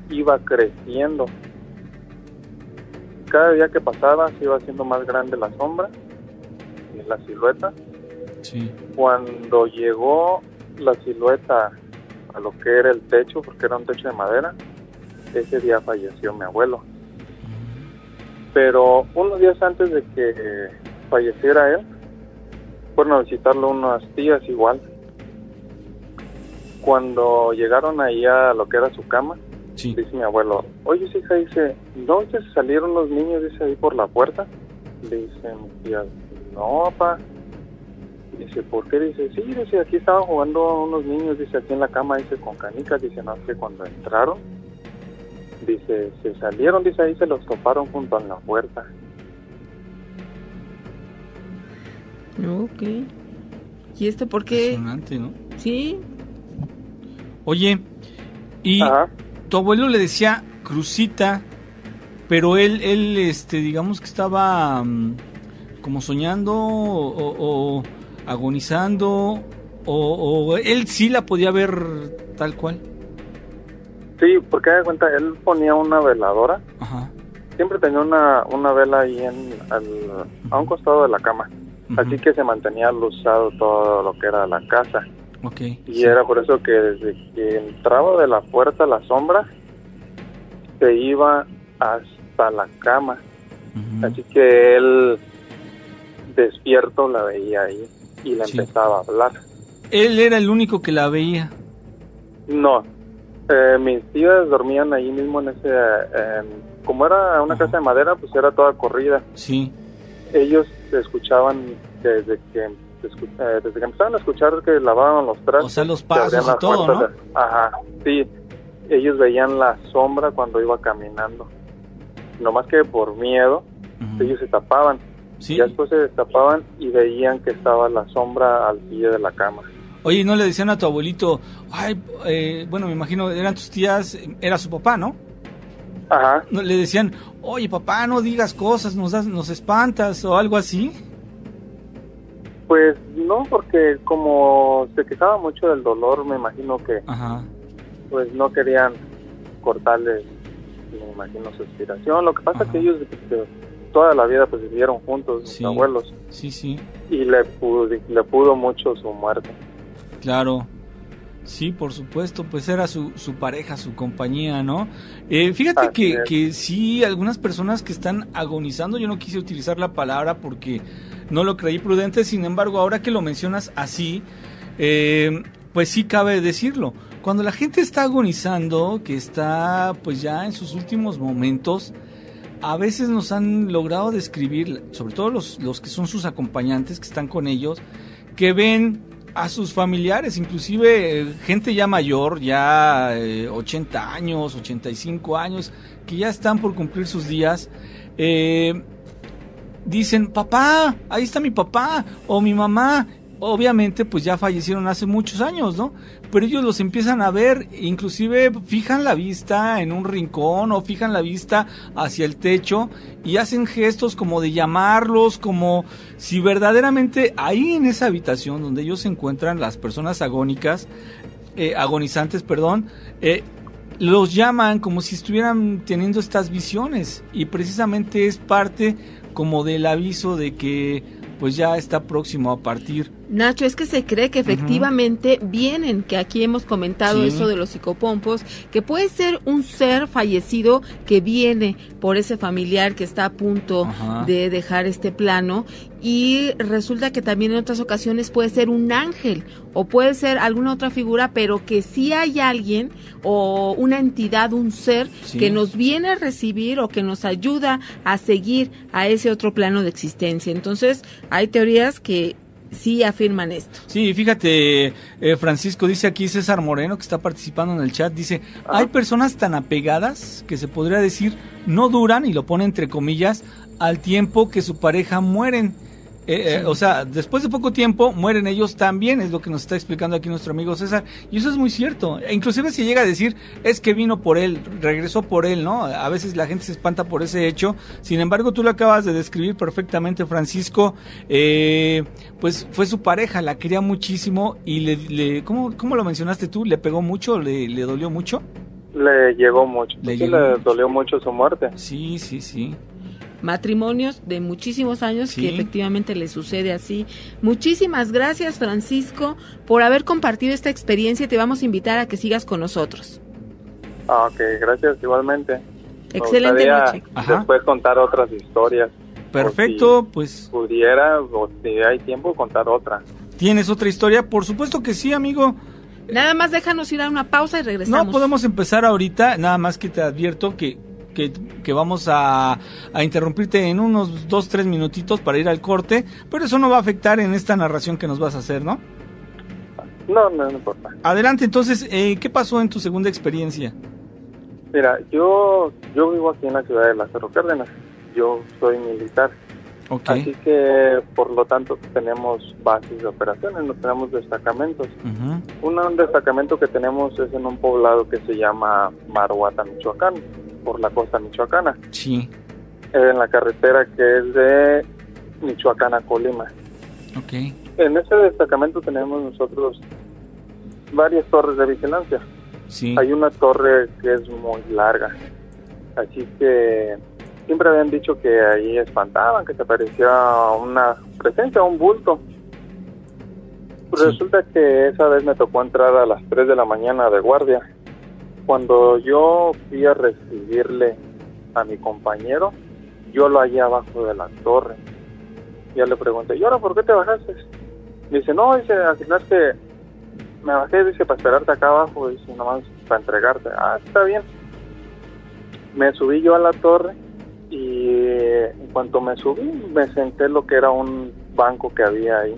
iba creciendo. Cada día que pasaba se iba haciendo más grande la sombra y la silueta. Sí. Cuando llegó la silueta a lo que era el techo, porque era un techo de madera, ese día falleció mi abuelo. Pero unos días antes de que falleciera él, fueron a visitarlo unas tías igual. Cuando llegaron ahí a lo que era su cama, sí, dice mi abuelo, oye, hija, dice, ¿no se salieron los niños, dice, ahí por la puerta? Dice mi tía, no, papá. Dice, ¿por qué? Dice, sí, dice, aquí estaban jugando unos niños, dice, aquí en la cama, dice, con canicas. Dice, no sé, cuando entraron, dice, se salieron, dice, ahí se los toparon junto a la puerta. Ok. ¿Y esto por qué? Impresionante, ¿no? Sí. Oye, y Ajá. Tu abuelo le decía Cruzita, pero él digamos que estaba como soñando o agonizando, o él sí la podía ver tal cual. Sí, porque da cuenta, él ponía una veladora. Ajá. Siempre tenía una vela ahí a un costado de la cama. Uh-huh. Así que se mantenía luzado todo lo que era la casa. Okay, y sí. Era por eso que desde que entraba de la puerta la sombra, se iba hasta la cama. Uh-huh. Así que él despierto la veía ahí y le empezaba a hablar. ¿Él era el único que la veía? No, mis tías dormían ahí mismo en ese... como era una casa de madera, pues era toda corrida. Sí. Ellos se escuchaban desde que empezaron a escuchar que lavaban los trastes. O sea, los pasos y todo, ¿no? Ajá, sí. Ellos veían la sombra cuando iba caminando. No más que por miedo, ellos se tapaban. Sí. Y después se destapaban y veían que estaba la sombra al pie de la cama. Oye, ¿no le decían a tu abuelito, bueno, me imagino, eran tus tías, era su papá, ¿no? Ajá. ¿No le decían, oye, papá, no digas cosas, nos espantas o algo así? Pues no, porque como se quejaba mucho del dolor, me imagino que pues no querían cortarle, me imagino, su inspiración. Lo que pasa es que ellos toda la vida pues vivieron juntos, mis abuelos. Sí, sí. Y le pudo mucho su muerte. Claro. Sí, por supuesto, pues era su pareja, su compañía, ¿no? Fíjate que sí, algunas personas que están agonizando, yo no quise utilizar la palabra porque no lo creí prudente, sin embargo, ahora que lo mencionas así, pues sí cabe decirlo. Cuando la gente está agonizando, que está pues ya en sus últimos momentos, a veces nos han logrado describir, sobre todo los que son sus acompañantes, que están con ellos, que ven a sus familiares, inclusive gente ya mayor, ya 80 años, 85 años, que ya están por cumplir sus días, dicen, papá, ahí está mi papá, o mi mamá, obviamente pues ya fallecieron hace muchos años, ¿no? Pero ellos los empiezan a ver, inclusive fijan la vista en un rincón o fijan la vista hacia el techo y hacen gestos como de llamarlos, como si verdaderamente ahí en esa habitación donde ellos se encuentran, las personas agonizantes, los llaman como si estuvieran teniendo estas visiones, y precisamente es parte como del aviso de que pues ya está próximo a partir. Nacho, es que se cree que efectivamente vienen, que aquí hemos comentado eso de los psicopompos, que puede ser un ser fallecido que viene por ese familiar que está a punto de dejar este plano, y resulta que también en otras ocasiones puede ser un ángel o puede ser alguna otra figura, pero que sí hay alguien o una entidad, un ser que nos viene a recibir o que nos ayuda a seguir a ese otro plano de existencia. Entonces hay teorías que sí afirman esto. Sí, fíjate, Francisco, dice aquí César Moreno, que está participando en el chat, dice, hay personas tan apegadas que se podría decir no duran, y lo pone entre comillas, al tiempo que su pareja mueren. O sea, después de poco tiempo mueren ellos también, es lo que nos está explicando aquí nuestro amigo César, y eso es muy cierto. Inclusive si llega a decir, es que vino por él, regresó por él, ¿no? A veces la gente se espanta por ese hecho. Sin embargo, tú lo acabas de describir perfectamente, Francisco. Pues fue su pareja, la quería muchísimo, y ¿cómo lo mencionaste tú? ¿Le pegó mucho? ¿Le dolió mucho? Le llegó mucho. Le dolió mucho su muerte. Sí. Matrimonios de muchísimos años que efectivamente le sucede así. Muchísimas gracias, Francisco, por haber compartido esta experiencia, y te vamos a invitar a que sigas con nosotros. Ok, gracias igualmente. Excelente noche. Después contar otras historias. Perfecto, si pues pudiera, o si hay tiempo, contar otra. ¿Tienes otra historia? Por supuesto que sí, amigo. Nada más déjanos ir a una pausa y regresamos. No podemos empezar ahorita, nada más que te advierto que vamos a interrumpirte en unos 2-3 minutitos para ir al corte, pero eso no va a afectar en esta narración que nos vas a hacer, ¿no? No importa. Adelante, entonces, ¿qué pasó en tu segunda experiencia? Mira, yo vivo aquí en la ciudad de Lázaro Cárdenas, yo soy militar, así que por lo tanto tenemos bases de operaciones, no tenemos destacamentos. Un destacamento que tenemos es en un poblado que se llama Maruata, Michoacán, por la costa michoacana. Sí. En la carretera que es de Michoacán a Colima. En ese destacamento tenemos nosotros varias torres de vigilancia. Sí. Hay una torre que es muy larga, así que siempre habían dicho que ahí espantaban, que se parecía una presencia, un bulto. Resulta que esa vez me tocó entrar a las 3 de la mañana de guardia. Cuando yo fui a recibirle a mi compañero, yo lo hallé abajo de la torre. Ya le pregunté, ¿y ahora por qué te bajaste? Dice, no, dice, al final es que me bajé, dice, para esperarte acá abajo, dice, nomás para entregarte. Ah, está bien. Me subí yo a la torre y en cuanto me subí, me senté en lo que era un banco que había ahí.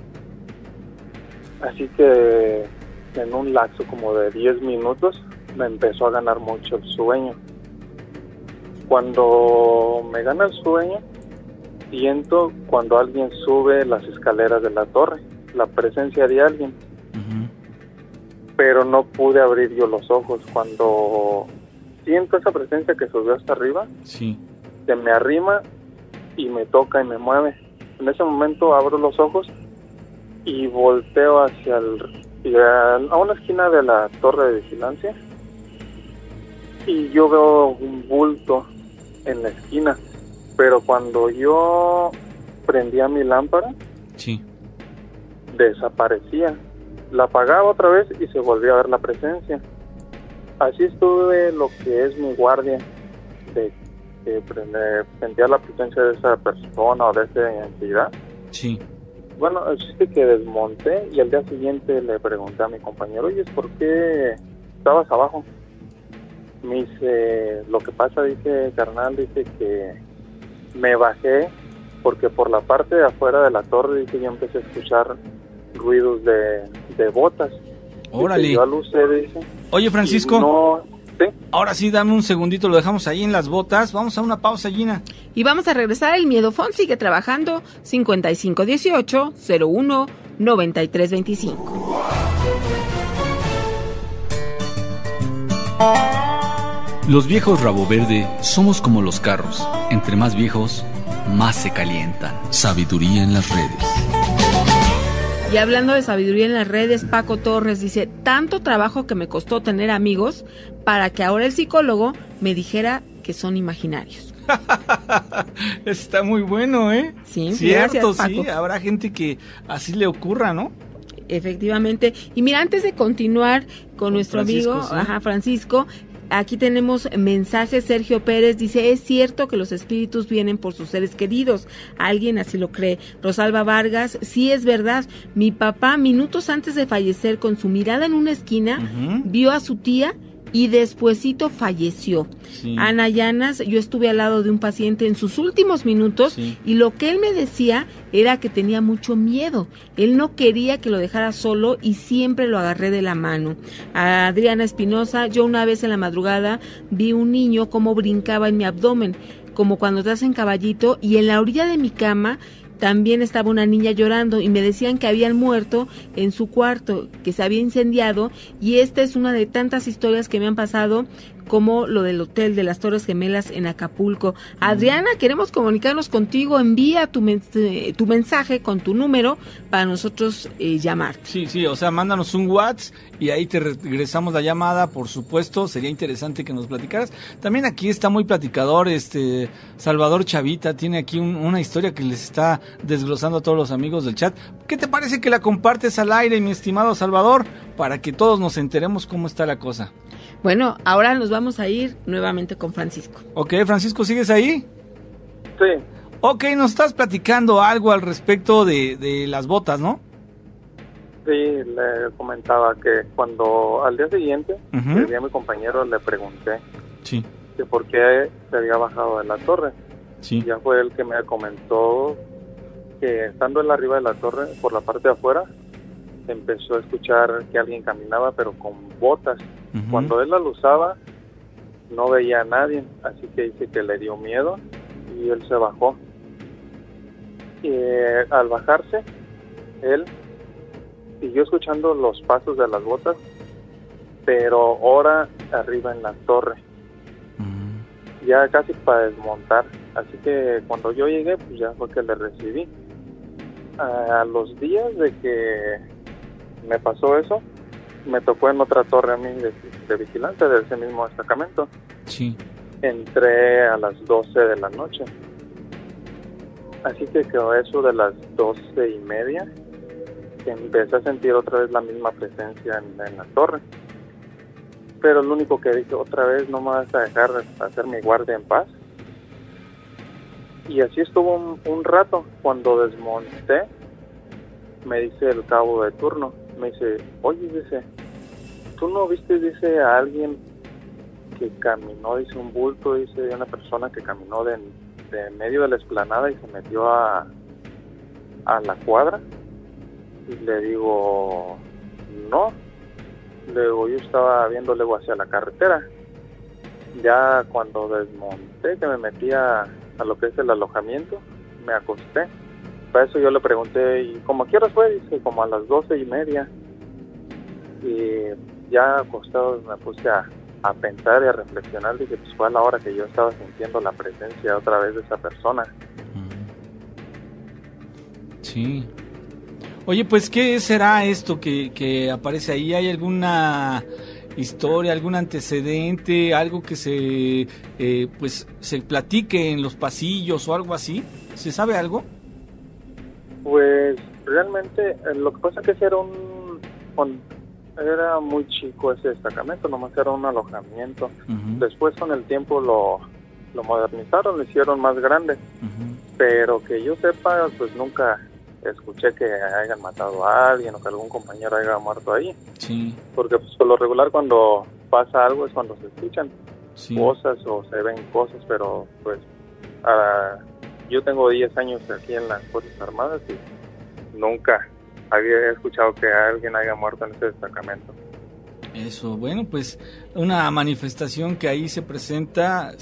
Así que en un lapso como de 10 minutos, me empezó a ganar mucho el sueño. Cuando me gana el sueño, siento cuando alguien sube las escaleras de la torre, la presencia de alguien. Pero no pude abrir yo los ojos. Cuando siento esa presencia que subió hasta arriba, se me arrima y me toca y me mueve. En ese momento abro los ojos y volteo hacia a una esquina de la torre de vigilancia, y yo veo un bulto en la esquina, pero cuando yo prendía mi lámpara, desaparecía. La apagaba otra vez y se volvía a ver la presencia. Así estuve lo que es mi guardia, de que sentía la presencia de esa persona o de esa entidad. Bueno, es que desmonté, y al día siguiente le pregunté a mi compañero, oye, ¿por qué estabas abajo? Me dice, lo que pasa, dice, carnal, dice que me bajé porque por la parte de afuera de la torre, dice, yo empecé a escuchar ruidos de botas. Órale. Dice, yo alucé, dice. Oye, Francisco, Sí. Ahora sí, dame un segundito, lo dejamos ahí en las botas. Vamos a una pausa, Gina. Y vamos a regresar. El Miedofón sigue trabajando. 5518-01-9325. Los viejos rabo verde somos como los carros. Entre más viejos, más se calientan. Sabiduría en las redes. Y hablando de sabiduría en las redes, Paco Torres dice: tanto trabajo que me costó tener amigos para que ahora el psicólogo me dijera que son imaginarios. Está muy bueno, ¿eh? Sí, cierto, gracias, Paco. sí. Habrá gente que así le ocurra, ¿no? Efectivamente. Y mira, antes de continuar con nuestro Francisco, amigo, sí. Francisco, aquí tenemos mensajes. Sergio Pérez dice: es cierto que los espíritus vienen por sus seres queridos. Alguien así lo cree. Rosalba Vargas: sí, es verdad. Mi papá, minutos antes de fallecer, con su mirada en una esquina, vio a su tía y despuesito falleció. Sí. Ana Llanas: yo estuve al lado de un paciente en sus últimos minutos, Sí. y lo que él me decía era que tenía mucho miedo. Él no quería que lo dejara solo y siempre lo agarré de la mano. A Adriana Espinosa: yo una vez en la madrugada vi un niño como brincaba en mi abdomen, como cuando te hacen caballito, y en la orilla de mi cama también estaba una niña llorando y me decían que habían muerto en su cuarto, que se había incendiado, y esta es una de tantas historias que me han pasado, como lo del hotel de las Torres Gemelas en Acapulco. Adriana, queremos comunicarnos contigo. Envía tu mensaje con tu número para nosotros llamarte. Sí, o sea, mándanos un WhatsApp y ahí te regresamos la llamada, por supuesto. Sería interesante que nos platicaras. También aquí está muy platicador, Salvador Chavita tiene aquí una historia que les está desglosando a todos los amigos del chat. ¿Qué te parece que la compartes al aire, mi estimado Salvador, para que todos nos enteremos cómo está la cosa? Bueno, ahora nos vamos a ir nuevamente con Francisco. Ok, Francisco, ¿sigues ahí? Sí. Ok, nos estás platicando algo al respecto de las botas, ¿no? Sí, le comentaba que cuando al día siguiente, que vi a mi compañero, le pregunté Sí. que por qué se había bajado de la torre. Sí. Ya fue él que me comentó que estando él arriba de la torre, por la parte de afuera, empezó a escuchar que alguien caminaba, pero con botas. Cuando él las usaba, no veía a nadie, así que dice que le dio miedo y él se bajó. Y al bajarse, él siguió escuchando los pasos de las botas, pero ahora arriba en la torre, ya casi para desmontar. Así que cuando yo llegué, pues ya fue que le recibí. A los días de que me pasó eso, me tocó en otra torre a mí de vigilancia de ese mismo destacamento. Sí. Entré a las 12 de la noche. Así que quedó eso de las 12:30, que empecé a sentir otra vez la misma presencia en la torre. Pero lo único que dije, otra vez no me vas a dejar hacer mi guardia en paz. Y así estuvo un rato. Cuando desmonté, me dice el cabo de turno, me dice: oye, dice, ¿tú no viste, dice, a alguien que caminó, dice, un bulto, dice, de una persona que caminó de medio de la explanada y se metió a la cuadra? Y le digo, no. Le digo, yo estaba viendo luego hacia la carretera. Ya cuando desmonté, que me metí a lo que es el alojamiento, me acosté. Para eso yo le pregunté, ¿y cómo a qué horas fue? Dice, como a las 12:30. Y ya acostado me puse a pensar y a reflexionar. Dije, pues fue a la hora que yo estaba sintiendo la presencia otra vez de esa persona. Sí. Oye, pues, ¿qué será esto que aparece ahí? ¿Hay alguna historia, algún antecedente, algo que se platique en los pasillos o algo así? ¿Se sabe algo? Pues realmente lo que pasa es que ese era muy chico ese destacamento, nomás era un alojamiento. Después con el tiempo lo modernizaron, lo hicieron más grande. Pero que yo sepa, pues nunca escuché que hayan matado a alguien o que algún compañero haya muerto ahí. Sí. Porque pues por lo regular cuando pasa algo es cuando se escuchan cosas o se ven cosas, pero pues yo tengo 10 años aquí en las Fuerzas Armadas y nunca había escuchado que alguien haya muerto en ese destacamento. Eso, bueno, pues una manifestación que ahí se presenta,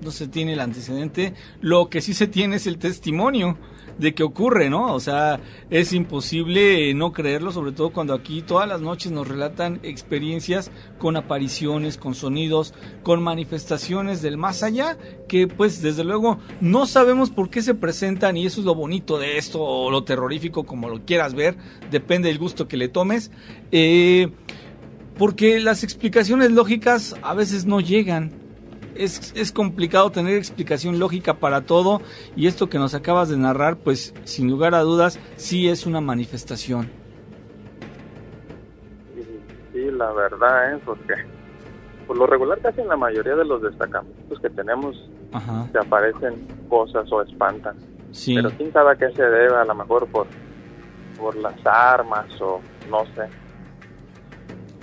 no se tiene el antecedente, lo que sí se tiene es el testimonio de que ocurre, ¿no? O sea, es imposible no creerlo, sobre todo cuando aquí todas las noches nos relatan experiencias con apariciones, con sonidos, con manifestaciones del más allá, que pues desde luego no sabemos por qué se presentan, y eso es lo bonito de esto, o lo terrorífico, como lo quieras ver, depende del gusto que le tomes, porque las explicaciones lógicas a veces no llegan. Es complicado tener explicación lógica para todo, y esto que nos acabas de narrar, pues sin lugar a dudas, sí es una manifestación. Sí, la verdad, porque por lo regular casi en la mayoría de los destacamentos que tenemos se aparecen cosas o espantan. Sí. Pero quién sabe a qué se debe, a lo mejor por las armas o no sé.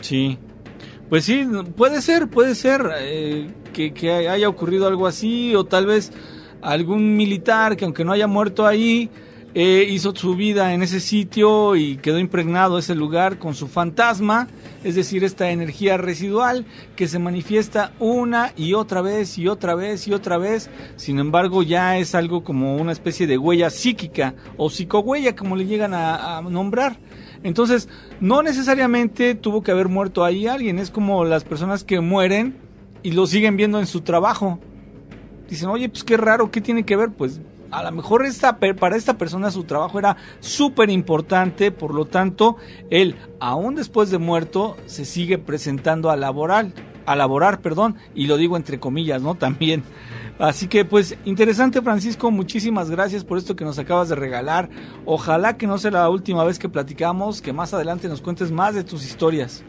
Sí. Pues sí, puede ser que haya ocurrido algo así, o tal vez algún militar que aunque no haya muerto ahí, hizo su vida en ese sitio y quedó impregnado ese lugar con su fantasma, es decir, esta energía residual que se manifiesta una y otra vez y otra vez y otra vez. Sin embargo, ya es algo como una especie de huella psíquica o psicohuella, como le llegan a nombrar. Entonces, no necesariamente tuvo que haber muerto ahí alguien, es como las personas que mueren y lo siguen viendo en su trabajo. Dicen, oye, pues qué raro, ¿qué tiene que ver? Pues a lo mejor para esta persona su trabajo era súper importante, por lo tanto, él, aún después de muerto, se sigue presentando a laborar, y lo digo entre comillas, ¿no? También. Así que pues interesante, Francisco, muchísimas gracias por esto que nos acabas de regalar. Ojalá que no sea la última vez que platicamos, que más adelante nos cuentes más de tus historias.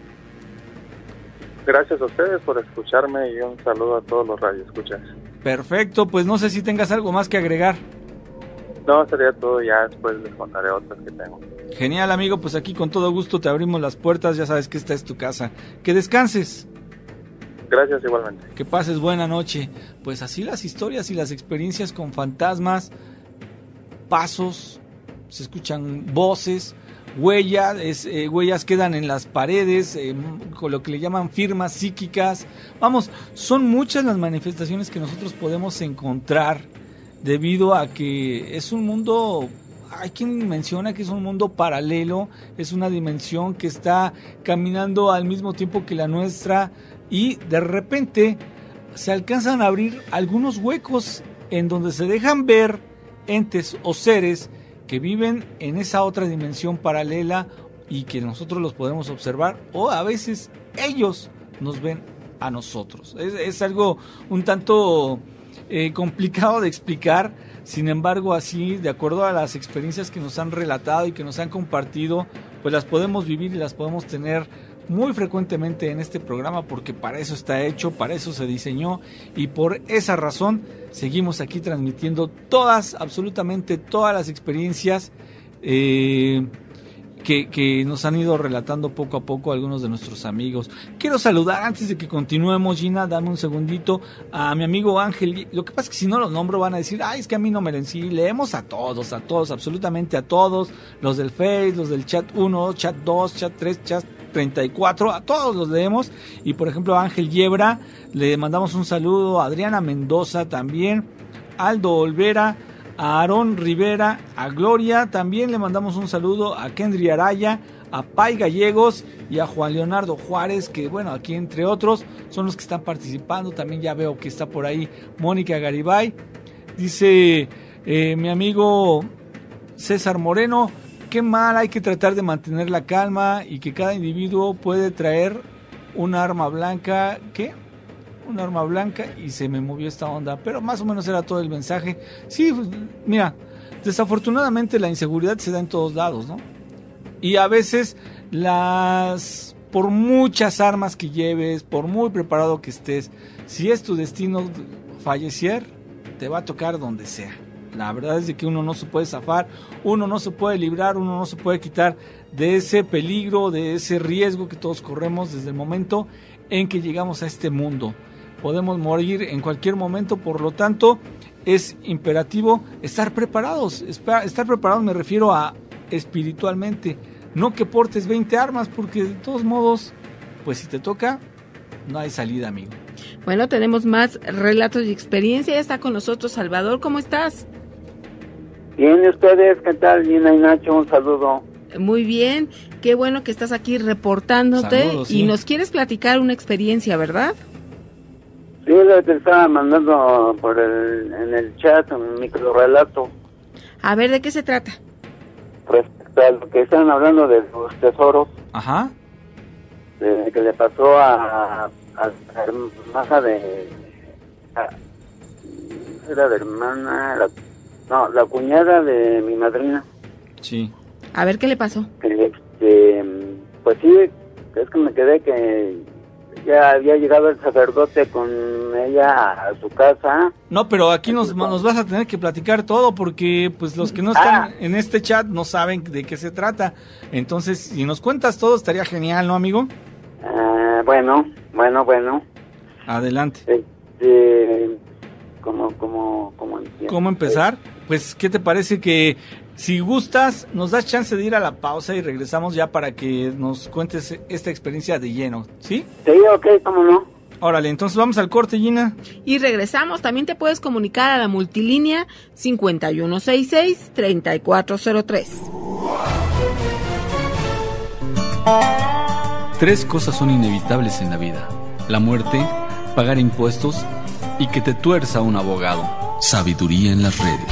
Gracias a ustedes por escucharme y un saludo a todos los radioescuchas. Perfecto, pues no sé si tengas algo más que agregar. No, sería todo, ya después les contaré otras que tengo. Genial, amigo, pues aquí con todo gusto te abrimos las puertas, ya sabes que esta es tu casa. Que descanses. Gracias, igualmente. Que pases buena noche. Pues así las historias y las experiencias con fantasmas, pasos, se escuchan voces, huellas quedan en las paredes, con lo que le llaman firmas psíquicas. Vamos, son muchas las manifestaciones que nosotros podemos encontrar debido a que es un mundo... Hay quien menciona que es un mundo paralelo, es una dimensión que está caminando al mismo tiempo que la nuestra, y de repente se alcanzan a abrir algunos huecos en donde se dejan ver entes o seres que viven en esa otra dimensión paralela y que nosotros los podemos observar, o a veces ellos nos ven a nosotros. Es algo un tanto complicado de explicar. Sin embargo, así, de acuerdo a las experiencias que nos han relatado y que nos han compartido, pues las podemos vivir y las podemos tener muy frecuentemente en este programa, porque para eso está hecho, para eso se diseñó, y por esa razón seguimos aquí transmitiendo absolutamente todas las experiencias que nos han ido relatando poco a poco algunos de nuestros amigos. Quiero saludar, antes de que continuemos, Gina, dame un segundito, a mi amigo Ángel. Lo que pasa es que si no lo nombro van a decir, ay, es que a mí no me leen. Sí, leemos a todos, absolutamente a todos, los del Face, los del chat 1, chat 2, chat 3, chat 34, a todos los leemos. Y por ejemplo, a Ángel Yebra le mandamos un saludo, a Adriana Mendoza también, Aldo Olvera, a Aarón Rivera, a Gloria también le mandamos un saludo, a Kendry Araya, a Pai Gallegos y a Juan Leonardo Juárez, que bueno, aquí entre otros son los que están participando. También ya veo que está por ahí Mónica Garibay. Dice mi amigo César Moreno, qué mal, hay que tratar de mantener la calma y que cada individuo puede traer un arma blanca. ¿Qué? Un arma blanca, y se me movió esta onda, pero más o menos era todo el mensaje. Sí, mira, desafortunadamente la inseguridad se da en todos lados, ¿no? Y a veces por muchas armas que lleves, por muy preparado que estés, si es tu destino fallecer, te va a tocar donde sea. La verdad es de que uno no se puede zafar, uno no se puede librar, uno no se puede quitar de ese peligro, de ese riesgo que todos corremos desde el momento en que llegamos a este mundo. Podemos morir en cualquier momento, por lo tanto es imperativo estar preparados. Estar preparados me refiero a espiritualmente, no que portes 20 armas, porque de todos modos pues si te toca, no hay salida, amigo. Bueno, tenemos más relatos y experiencia. Ya está con nosotros Salvador. ¿Cómo estás? Bien, ¿y ustedes? ¿Qué tal? Gina y Nacho, un saludo. Muy bien. Qué bueno que estás aquí reportándote. Saludos, sí. Y nos quieres platicar una experiencia, ¿verdad? Sí, lo que estaba mandando en el chat, un microrelato, A ver, ¿de qué se trata? respecto a lo que están hablando de los tesoros. Ajá. Que le pasó a la hermana era la hermana, la cuñada de mi madrina. Sí. A ver, ¿qué le pasó? Pues sí, es que me quedé que ya había llegado el sacerdote con ella a su casa. No, pero aquí nos vas a tener que platicar todo porque pues los que no están en este chat no saben de qué se trata. Entonces, si nos cuentas todo estaría genial, ¿no, amigo? Bueno. Adelante. ¿Cómo empezar? Pues, ¿qué te parece que si gustas nos das chance de ir a la pausa y regresamos ya para que nos cuentes esta experiencia de lleno, ¿sí? Sí, ok, cómo no. Órale, entonces vamos al corte, Gina. Y regresamos. También te puedes comunicar a la multilínea 5166-3403. 3 cosas son inevitables en la vida: la muerte, pagar impuestos y que te tuerza un abogado. Sabiduría en las redes.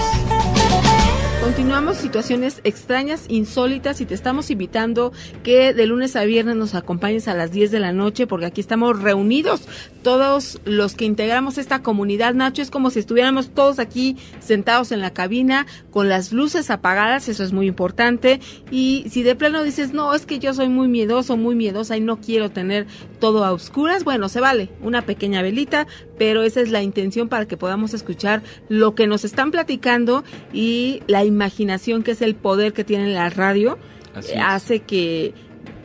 Continuamos situaciones extrañas, insólitas, y te estamos invitando que de lunes a viernes nos acompañes a las 10 de la noche, porque aquí estamos reunidos todos los que integramos esta comunidad. Nacho, es como si estuviéramos todos aquí sentados en la cabina con las luces apagadas, eso es muy importante. Y si de plano dices, no, es que yo soy muy miedoso, muy miedosa y no quiero tener todo a oscuras, bueno, se vale una pequeña velita, pero esa es la intención para que podamos escuchar lo que nos están platicando, y la imaginación, que es el poder que tiene la radio, hace que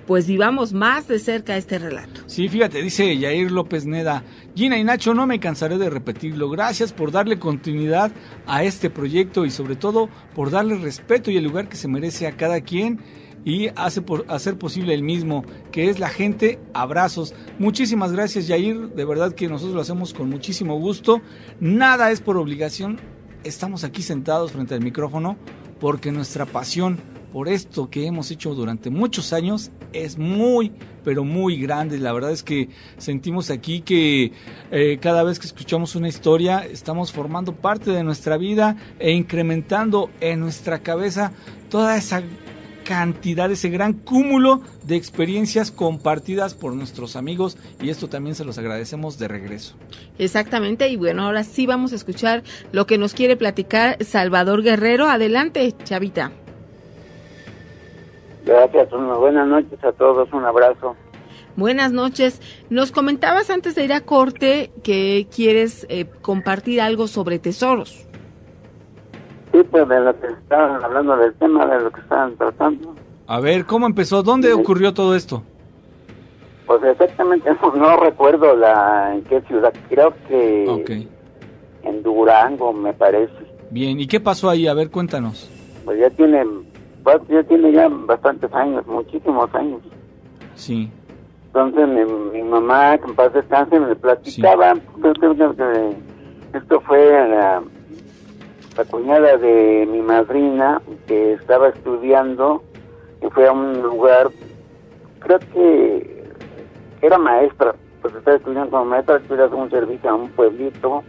pues vivamos más de cerca este relato. Sí, fíjate, dice Yair López Neda: Gina y Nacho, no me cansaré de repetirlo, gracias por darle continuidad a este proyecto y sobre todo por darle respeto y el lugar que se merece a cada quien y hacer posible el mismo, que es la gente. Abrazos. Muchísimas gracias, Yair, de verdad que nosotros lo hacemos con muchísimo gusto, nada es por obligación, estamos aquí sentados frente al micrófono porque nuestra pasión por esto que hemos hecho durante muchos años es muy, pero muy grande. La verdad es que sentimos aquí que cada vez que escuchamos una historia estamos formando parte de nuestra vida e incrementando en nuestra cabeza toda esa cantidad, ese gran cúmulo de experiencias compartidas por nuestros amigos, y esto también se los agradecemos de regreso. Exactamente, y bueno, ahora sí vamos a escuchar lo que nos quiere platicar Salvador Guerrero. Adelante, Chavita. Gracias, buenas noches a todos, un abrazo. Buenas noches. Nos comentabas antes de ir a corte que quieres compartir algo sobre tesoros. Sí, pues de lo que estaban hablando del tema, de lo que estaban tratando. A ver, ¿cómo empezó? ¿Dónde ocurrió todo esto? Pues exactamente, no recuerdo en qué ciudad, creo que en Durango, me parece. Bien, ¿y qué pasó ahí? A ver, cuéntanos. Pues ya tiene ya bastantes años, muchísimos años. Sí. Entonces mi mamá, que en paz descanse, me platicaba, que esto fue la cuñada de mi madrina, que estaba estudiando, y fue a un lugar, creo que era maestra, pues estaba estudiando como maestra, estudiando un servicio a un pueblito,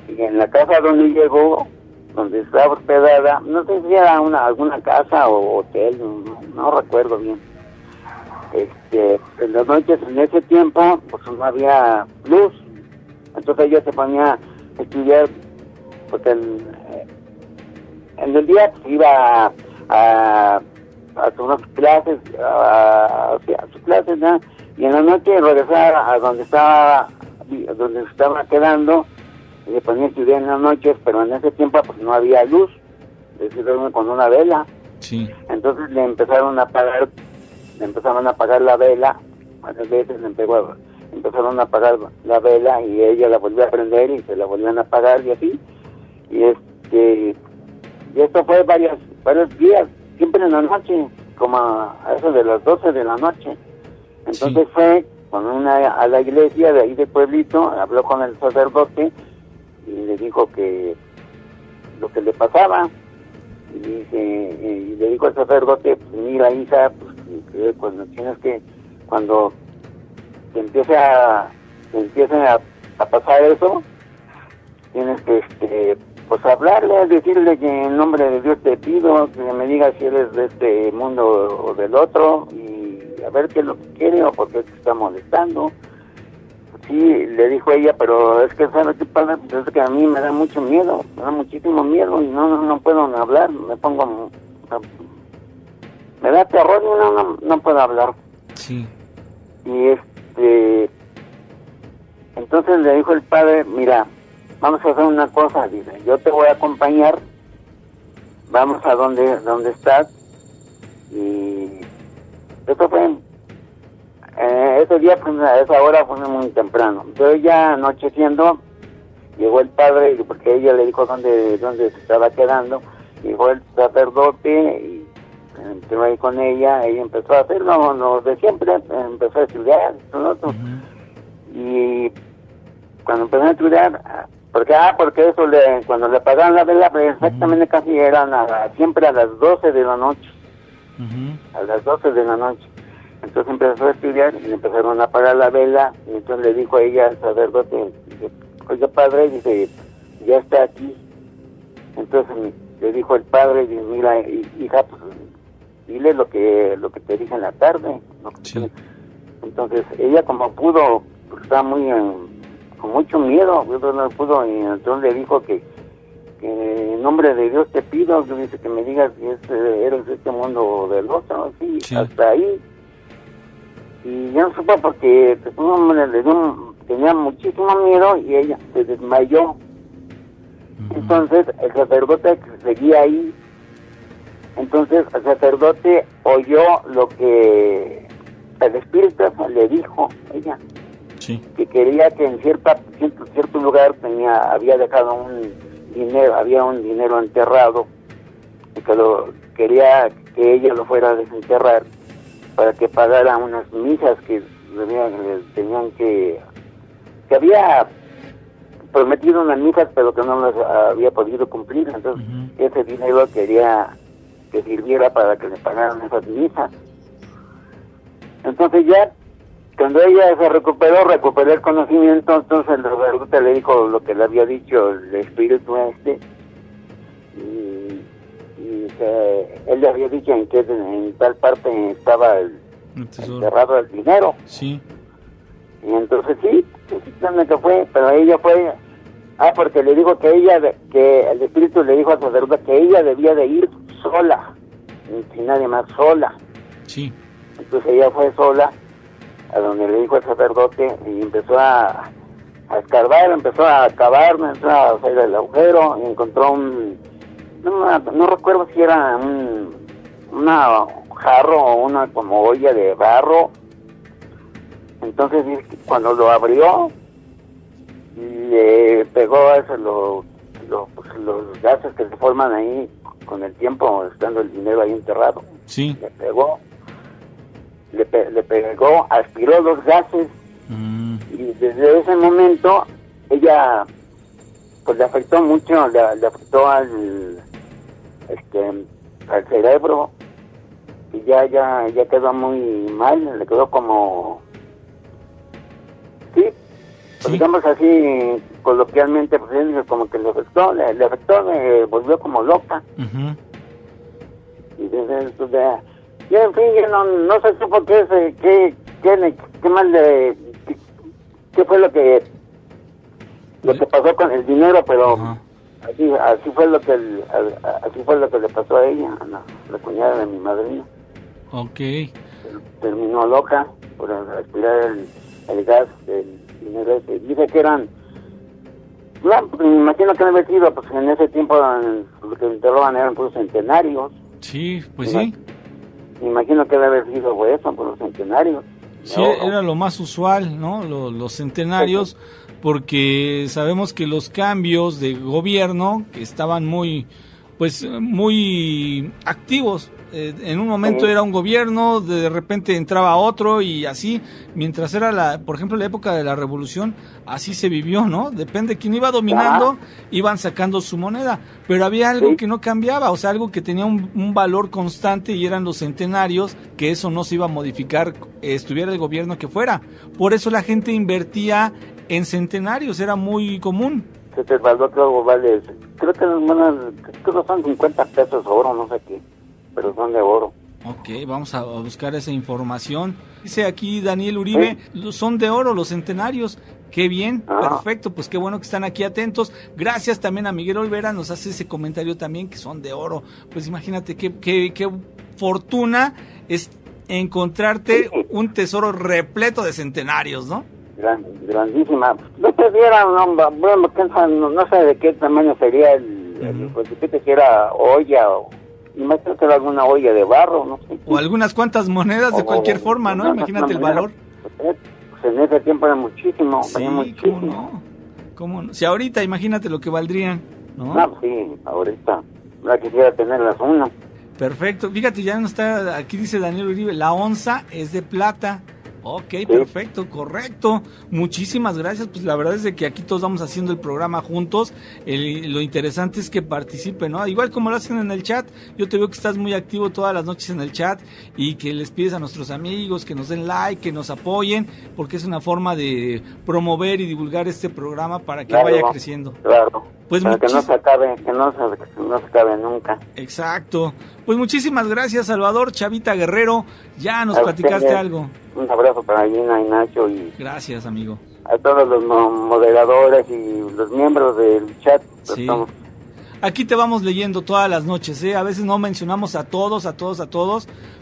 y en la casa donde llegó, donde estaba hospedada, no sé si era alguna casa o hotel, no recuerdo bien. En las noches, en ese tiempo, pues no había luz, entonces ella se ponía a estudiar, pues en el día pues, iba a sus clases, a sus clases, ¿no? Y en la noche regresaba a donde estaba quedando, y se ponía a estudiar en las noches, pero en ese tiempo pues no había luz, decidieron con una vela. Sí. Entonces le empezaron a apagar la vela, varias veces empezaron a apagar la vela, y ella la volvió a prender y se la volvían a apagar, y así. Y esto fue varios días, siempre en la noche, como a eso de las 12 de la noche. Entonces fue con a la iglesia de ahí del pueblito, habló con el sacerdote y le dijo que lo que le pasaba. Y le dijo al sacerdote, pues mira, hija, pues que cuando te empiece a pasar eso, tienes que pues hablarle, decirle que en nombre de Dios te pido que me digas si eres de este mundo o del otro, y a ver qué es lo que quiere o por qué te está molestando. Sí, le dijo ella, pero es que ¿sabe qué pasa? Pues es que a mí me da mucho miedo, me da muchísimo miedo y no puedo ni hablar, me da terror y no puedo hablar. Sí. Y entonces le dijo el padre, mira, vamos a hacer una cosa, dice, yo te voy a acompañar, vamos a donde estás, y esto fue, ese día, pues, a esa hora fue muy temprano, pero ya anocheciendo, llegó el padre, porque ella le dijo dónde se estaba quedando, llegó el sacerdote, y entró ahí con ella empezó a hacer lo de siempre, empezó a estudiar, y cuando empezó a estudiar, porque eso cuando le apagaban la vela, pues exactamente casi eran siempre a las 12 de la noche. A las 12 de la noche. Entonces empezó a estudiar y le empezaron a apagar la vela, y entonces le dijo a ella al sacerdote, oiga padre, dice, ya está aquí. Entonces le dijo el padre, dice, mira, hija, pues dile lo que te dije en la tarde. Sí. Entonces ella como pudo, pues, estaba con mucho miedo, no pudo, y entonces le dijo que en nombre de Dios te pido, que dice que me digas si eres de este mundo o del otro, sí, hasta ahí. Y yo no supe porque un hombre tenía muchísimo miedo y ella se desmayó. Entonces el sacerdote seguía ahí. Entonces el sacerdote oyó lo que el espíritu le dijo a ella. Sí. Que quería que en cierto lugar había dejado había un dinero enterrado, y que quería que ella lo fuera a desenterrar para que pagara unas misas que tenían que había prometido unas misas pero que no las había podido cumplir. Entonces ese dinero quería que sirviera para que le pagaran esas misas. Entonces ya cuando ella se recuperó el conocimiento, entonces el sacerdote le dijo lo que le había dicho el espíritu y él le había dicho en tal parte estaba enterrado el dinero. Sí. Y entonces sí que fue, pero ella fue, porque le dijo que el espíritu le dijo al sacerdote que ella debía de ir sola, sin nadie más, sola. Sí. Entonces ella fue sola a donde le dijo el sacerdote y empezó a escarbar, empezó a cavar, empezó a hacer el agujero y encontró no recuerdo si era una jarro o una como olla de barro. Entonces cuando lo abrió le pegó los gases que se forman ahí con el tiempo, estando el dinero ahí enterrado. Sí. Le pegó, aspiró los gases, y desde ese momento ella pues le afectó mucho, le afectó al cerebro, y ya quedó muy mal, le quedó como pues digamos así coloquialmente, pues como que le afectó, le volvió como loca. Y desde eso y en fin, no sé por qué más qué fue lo que pasó con el dinero, pero así fue lo que le pasó a ella, a la cuñada de mi madrina. Okay. Terminó loca por aspirar el gas del dinero ese. Dice que eran, me imagino que debe haber sido, pues en ese tiempo lo que enterraban eran puros centenarios. Sí, pues sí. Me imagino que debe haber sido eso, por los centenarios. Sí, era lo más usual, ¿no? Los centenarios, porque sabemos que los cambios de gobierno, que estaban muy pues muy activos. En un momento era un gobierno, de repente entraba otro y así, mientras era por ejemplo, la época de la revolución, así se vivió, ¿no? Depende de quién iba dominando, iban sacando su moneda, pero había algo que no cambiaba, o sea, algo que tenía un valor constante y eran los centenarios, que eso no se iba a modificar, estuviera el gobierno que fuera. Por eso la gente invertía en centenarios, era muy común. El valor creo vale, creo que son 50 pesos oro, no sé qué, pero son de oro. Ok, vamos a buscar esa información. Dice aquí Daniel Uribe, son de oro los centenarios. Qué bien, perfecto, pues qué bueno que están aquí atentos. Gracias también a Miguel Olvera, nos hace ese comentario también que son de oro. Pues imagínate qué fortuna es encontrarte un tesoro repleto de centenarios, ¿no? Grandísima. No te diera, no sé de qué tamaño sería el recipiente, si era olla o... Imagínate que era alguna olla de barro, no sé. O algunas cuantas monedas de cualquier forma, ¿no? Imagínate el valor. Pues en ese tiempo era muchísimo. Sí, ¿cómo no? Si ahorita, imagínate lo que valdrían, ¿no? No, sí, ahorita. La quisiera tener las unas. Perfecto. Fíjate, ya no está, aquí dice Daniel Uribe, la onza es de plata. Ok, perfecto, correcto. Muchísimas gracias. Pues la verdad es de que aquí todos vamos haciendo el programa juntos. Lo interesante es que participen, ¿no? Igual como lo hacen en el chat. Yo te veo que estás muy activo todas las noches en el chat y que les pides a nuestros amigos que nos den like, que nos apoyen, porque es una forma de promover y divulgar este programa para que vaya creciendo. Claro. Pues para que no se acabe, que no se acabe nunca. Exacto. Pues muchísimas gracias, Salvador Chavita Guerrero. Ya nos platicaste algo. Un abrazo para Gina y Nacho y... Gracias, amigo. A todos los moderadores y los miembros del chat. Sí. Aquí te vamos leyendo todas las noches, ¿eh? A veces no mencionamos a todos,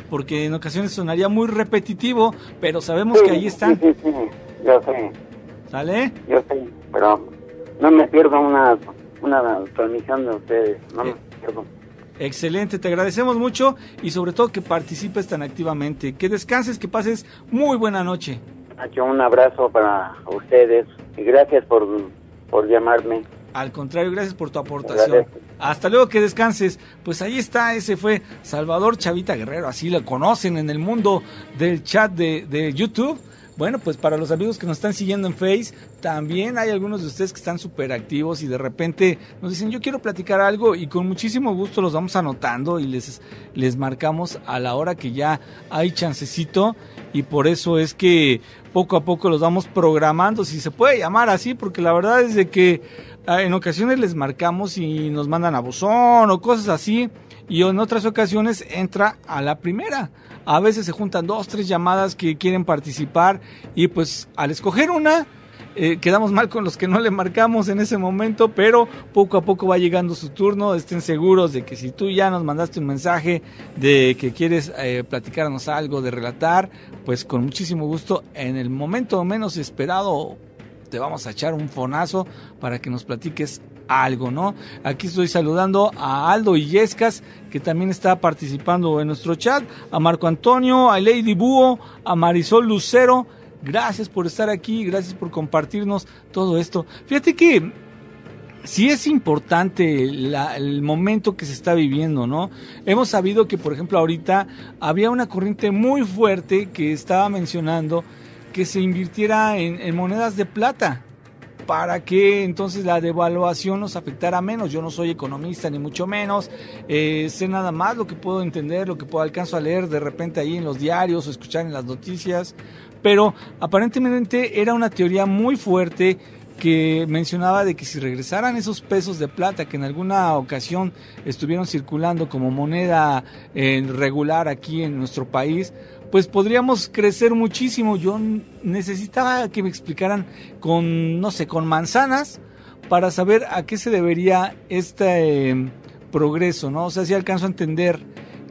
porque en ocasiones sonaría muy repetitivo, pero sabemos que ahí están. Sí, yo sé. ¿Sale? Yo sé, pero no me pierdo una transmisión de ustedes, no me pierdo. Excelente, te agradecemos mucho y sobre todo que participes tan activamente. Que descanses, que pases muy buena noche. Nacho, un abrazo para ustedes y gracias por llamarme. Al contrario, gracias por tu aportación. Hasta luego, que descanses. Pues ahí está, ese fue Salvador Chavita Guerrero, así lo conocen en el mundo del chat de YouTube. Bueno, pues para los amigos que nos están siguiendo en Face, también hay algunos de ustedes que están súper activos y de repente nos dicen, yo quiero platicar algo, y con muchísimo gusto los vamos anotando y les marcamos a la hora que ya hay chancecito, y por eso es que poco a poco los vamos programando, si se puede llamar así, porque la verdad es de que en ocasiones les marcamos y nos mandan a buzón o cosas así, y en otras ocasiones entra a la primera. A veces se juntan 2, 3 llamadas que quieren participar y pues al escoger una quedamos mal con los que no le marcamos en ese momento, pero poco a poco va llegando su turno. Estén seguros de que si tú ya nos mandaste un mensaje de que quieres platicarnos algo, de relatar, pues con muchísimo gusto en el momento menos esperado te vamos a echar un fonazo para que nos platiques algo, ¿no? Aquí estoy saludando a Aldo Illescas, que también está participando en nuestro chat, a Marco Antonio, a Lady Búho, a Marisol Lucero. Gracias por estar aquí, gracias por compartirnos todo esto. Fíjate que sí es importante el momento que se está viviendo, ¿no? Hemos sabido que, por ejemplo, ahorita había una corriente muy fuerte que estaba mencionando que se invirtiera en monedas de plata, para que entonces la devaluación nos afectara menos. Yo no soy economista ni mucho menos, sé nada más lo que puedo entender, lo que alcanzo a leer de repente ahí en los diarios o escuchar en las noticias, pero aparentemente era una teoría muy fuerte que mencionaba de que si regresaran esos pesos de plata que en alguna ocasión estuvieron circulando como moneda regular aquí en nuestro país, pues podríamos crecer muchísimo. Yo necesitaba que me explicaran con manzanas para saber a qué se debería este progreso, ¿no? O sea, si alcanzo a entender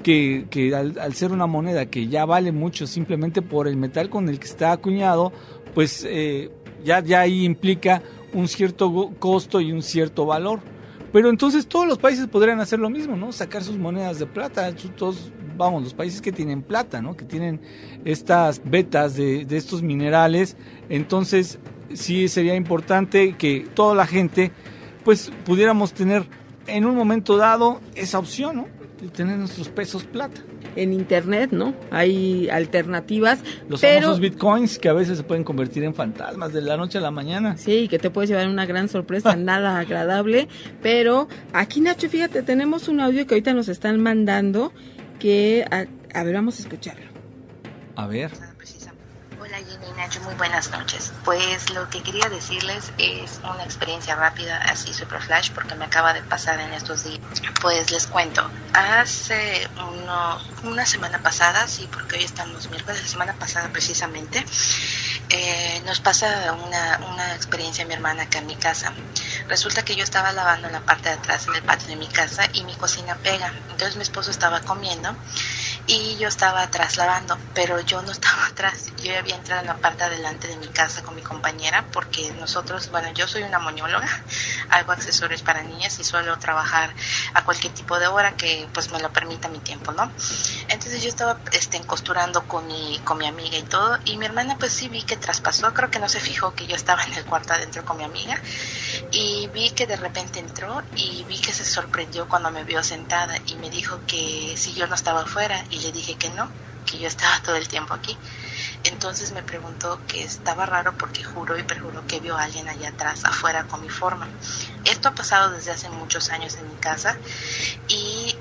que al ser una moneda que ya vale mucho simplemente por el metal con el que está acuñado, pues ya ahí implica un cierto costo y un cierto valor. Pero entonces todos los países podrían hacer lo mismo, ¿no? Sacar sus monedas de plata, los países que tienen plata, ¿no? Que tienen estas vetas de estos minerales. Entonces sí sería importante que toda la gente pues pudiéramos tener en un momento dado esa opción, ¿no? De tener nuestros pesos plata. En internet, ¿no? Hay alternativas. Los famosos bitcoins que a veces se pueden convertir en fantasmas de la noche a la mañana. Sí, que te puedes llevar una gran sorpresa, nada agradable. Pero aquí, Nacho, fíjate, tenemos un audio que ahorita nos están mandando que, a ver, vamos a escucharlo. A ver. Hola Jenny y Nacho, muy buenas noches. Pues lo que quería decirles es una experiencia rápida, así super flash, porque me acaba de pasar en estos días. Pues les cuento, hace una semana pasada, sí, porque hoy estamos miércoles, la semana pasada precisamente, nos pasa una experiencia mi hermana acá en mi casa. Resulta que yo estaba lavando en la parte de atrás, en el patio de mi casa, y mi cocina pega. Entonces mi esposo estaba comiendo y yo estaba atrás lavando, pero yo no estaba atrás. Yo había entrado en la parte adelante de mi casa con mi compañera, porque nosotros, bueno, yo soy una moñóloga, hago accesorios para niñas y suelo trabajar a cualquier tipo de hora que pues me lo permita mi tiempo, ¿no? Entonces yo estaba costurando con mi amiga y todo, y mi hermana pues sí vi que traspasó, creo que no se fijó que yo estaba en el cuarto adentro con mi amiga, y vi que de repente entró y vi que se sorprendió cuando me vio sentada y me dijo que si yo no estaba afuera, y le dije que no, que yo estaba todo el tiempo aquí. Entonces me preguntó que estaba raro porque juró y perjuró que vio a alguien allá atrás, afuera con mi forma. Esto ha pasado desde hace muchos años en mi casa, y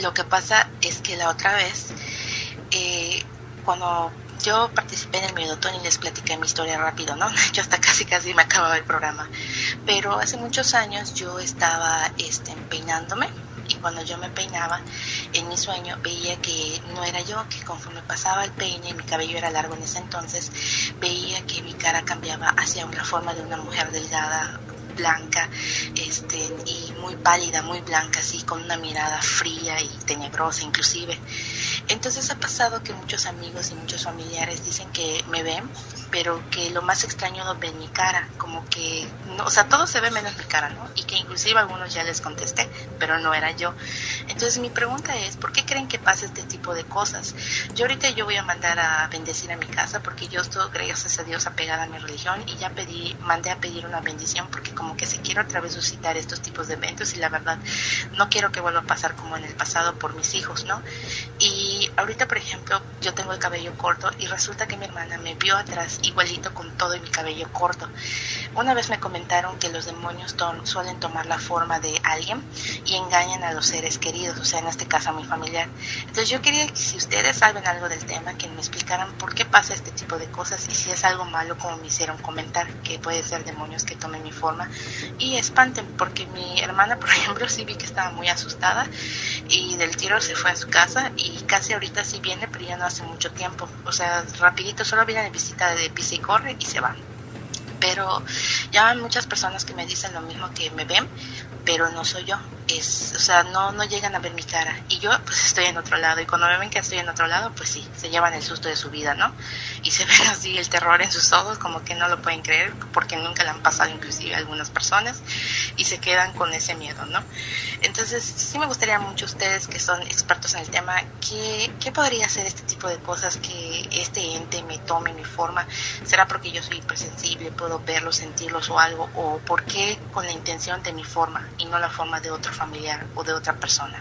lo que pasa es que la otra vez, cuando yo participé en el Miedotón y les platiqué mi historia rápido, ¿no? Yo hasta casi me acababa el programa. Pero hace muchos años yo estaba peinándome, y cuando yo me peinaba, en mi sueño veía que no era yo, que conforme pasaba el peine, mi cabello era largo en ese entonces, veía que mi cara cambiaba hacia la forma de una mujer delgada, blanca, y muy pálida, muy blanca, así, con una mirada fría y tenebrosa inclusive. Entonces ha pasado que muchos amigos y muchos familiares dicen que me ven, pero que lo más extraño no ven mi cara, como que, no, o sea, todo se ve menos mi cara, ¿no? Y que inclusive a algunos ya les contesté, pero no era yo. Entonces mi pregunta es, ¿por qué creen que pasa este tipo de cosas? Yo ahorita voy a mandar a bendecir a mi casa, porque yo estoy, gracias a Dios, apegada a mi religión, y ya mandé a pedir una bendición, porque como que se quiero otra vez suscitar estos tipos de eventos, y la verdad no quiero que vuelva a pasar como en el pasado por mis hijos, ¿no? Y ahorita, por ejemplo, yo tengo el cabello corto, y resulta que mi hermana me vio atrás igualito con todo mi cabello corto. Una vez me comentaron que los demonios suelen tomar la forma de alguien y engañan a los seres queridos, o sea, en este caso a mi familiar. Entonces yo quería que, si ustedes saben algo del tema, que me explicaran por qué pasa este tipo de cosas, y si es algo malo, como me hicieron comentar, que puede ser demonios que tomen mi forma y espanten, porque mi hermana, por ejemplo, sí vi que estaba muy asustada, y del tiro se fue a su casa, y casi ahorita sí viene, pero ya no hace mucho tiempo, o sea, rapidito, solo viene de visita de pisa y corre y se va. Pero ya hay muchas personas que me dicen lo mismo, que me ven, pero no soy yo. O sea, no llegan a ver mi cara, y yo pues estoy en otro lado, y cuando me ven que estoy en otro lado, pues sí, se llevan el susto de su vida, ¿no? Y se ven así el terror en sus ojos, como que no lo pueden creer, porque nunca le han pasado inclusive a algunas personas, y se quedan con ese miedo, ¿no? Entonces sí me gustaría mucho, ustedes que son expertos en el tema, ¿qué podría hacer este tipo de cosas, que este ente me tome mi forma? ¿Será porque yo soy hipersensible, puedo verlos, sentirlos o algo? ¿O por qué con la intención de mi forma y no la forma de otro familiar o de otra persona?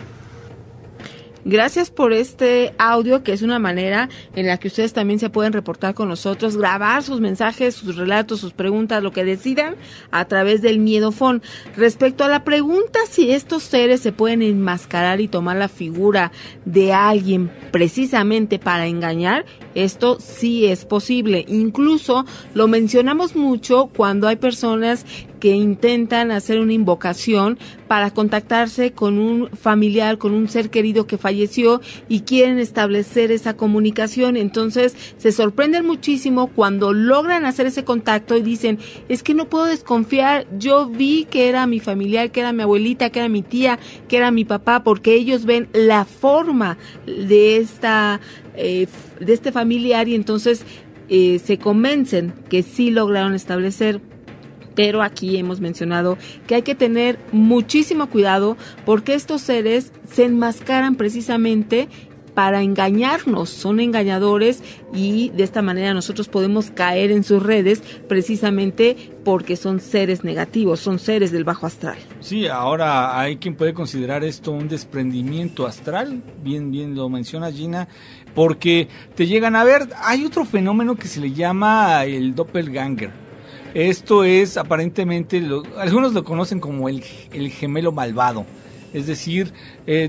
Gracias por este audio, que es una manera en la que ustedes también se pueden reportar con nosotros, grabar sus mensajes, sus relatos, sus preguntas, lo que decidan, a través del Miedofón. Respecto a la pregunta si estos seres se pueden enmascarar y tomar la figura de alguien precisamente para engañar, esto sí es posible. Incluso lo mencionamos mucho cuando hay personas que intentan hacer una invocación para contactarse con un familiar, con un ser querido que falleció, y quieren establecer esa comunicación. Entonces se sorprenden muchísimo cuando logran hacer ese contacto y dicen, es que no puedo desconfiar, yo vi que era mi familiar, que era mi abuelita, que era mi tía, que era mi papá, porque ellos ven la forma de este familiar, y entonces se convencen que sí lograron establecer. Pero aquí hemos mencionado que hay que tener muchísimo cuidado, porque estos seres se enmascaran precisamente para engañarnos, son engañadores y de esta manera nosotros podemos caer en sus redes precisamente porque son seres negativos, son seres del bajo astral. Sí, ahora hay quien puede considerar esto un desprendimiento astral, bien lo menciona Gina, porque te llegan a ver. Hay otro fenómeno que se le llama el doppelganger. Esto es aparentemente, algunos lo conocen como el gemelo malvado. Es decir,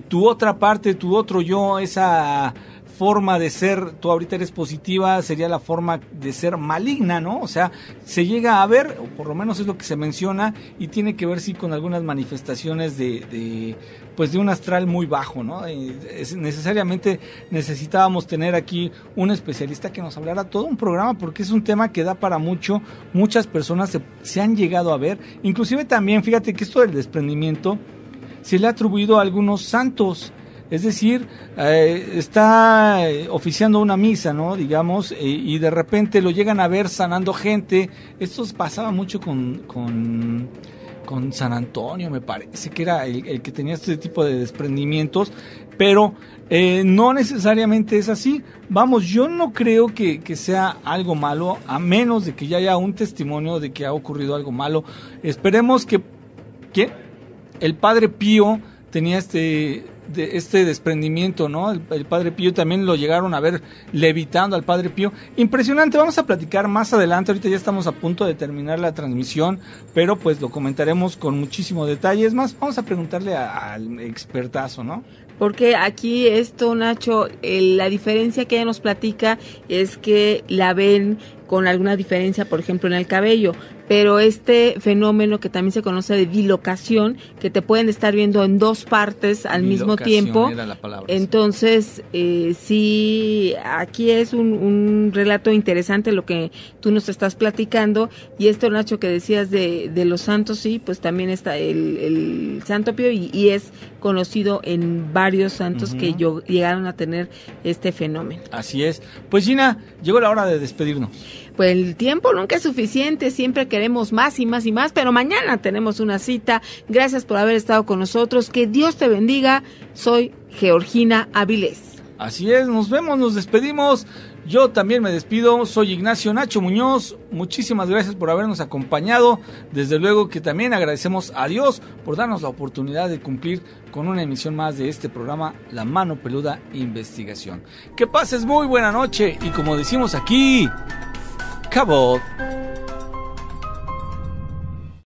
tu otra parte, tu otro yo, esa forma de ser, tú ahorita eres positiva, sería la forma de ser maligna, ¿no? O sea, se llega a ver, o por lo menos es lo que se menciona, y tiene que ver sí con algunas manifestaciones de un astral muy bajo, ¿no? Necesariamente necesitábamos tener aquí un especialista que nos hablara todo un programa, porque es un tema que da para mucho. Muchas personas se han llegado a ver, inclusive también, fíjate que esto del desprendimiento se le ha atribuido a algunos santos. Es decir, está oficiando una misa, ¿no? Digamos, y de repente lo llegan a ver sanando gente. Esto pasaba mucho con San Antonio, me parece que era el que tenía este tipo de desprendimientos, pero no necesariamente es así. Vamos, yo no creo que sea algo malo, a menos de que ya haya un testimonio de que ha ocurrido algo malo. Esperemos que el Padre Pío tenía este desprendimiento, ¿no? El Padre Pío también lo llegaron a ver levitando al Padre Pío. Impresionante, vamos a platicar más adelante. Ahorita ya estamos a punto de terminar la transmisión, pero pues lo comentaremos con muchísimo detalle. Es más, vamos a preguntarle al expertazo, ¿no? Porque aquí esto, Nacho, la diferencia que ella nos platica es que la ven con alguna diferencia, por ejemplo, en el cabello, pero este fenómeno que también se conoce de bilocación, que te pueden estar viendo en dos partes al mismo tiempo, era la palabra, entonces sí, aquí es un relato interesante lo que tú nos estás platicando. Y esto, Nacho, que decías de los santos, sí, pues también está el Santo Pío y es conocido en varios santos que llegaron a tener este fenómeno. Así es. Pues Gina, llegó la hora de despedirnos. Pues el tiempo nunca es suficiente, siempre queremos más y más y más, pero mañana tenemos una cita. Gracias por haber estado con nosotros, que Dios te bendiga. Soy Georgina Avilés. Así es, nos vemos, nos despedimos. Yo también me despido, soy Ignacio Nacho Muñoz. Muchísimas gracias por habernos acompañado. Desde luego que también agradecemos a Dios por darnos la oportunidad de cumplir con una emisión más de este programa, La Mano Peluda Investigación. Que pases muy buena noche y, como decimos aquí, Cabot.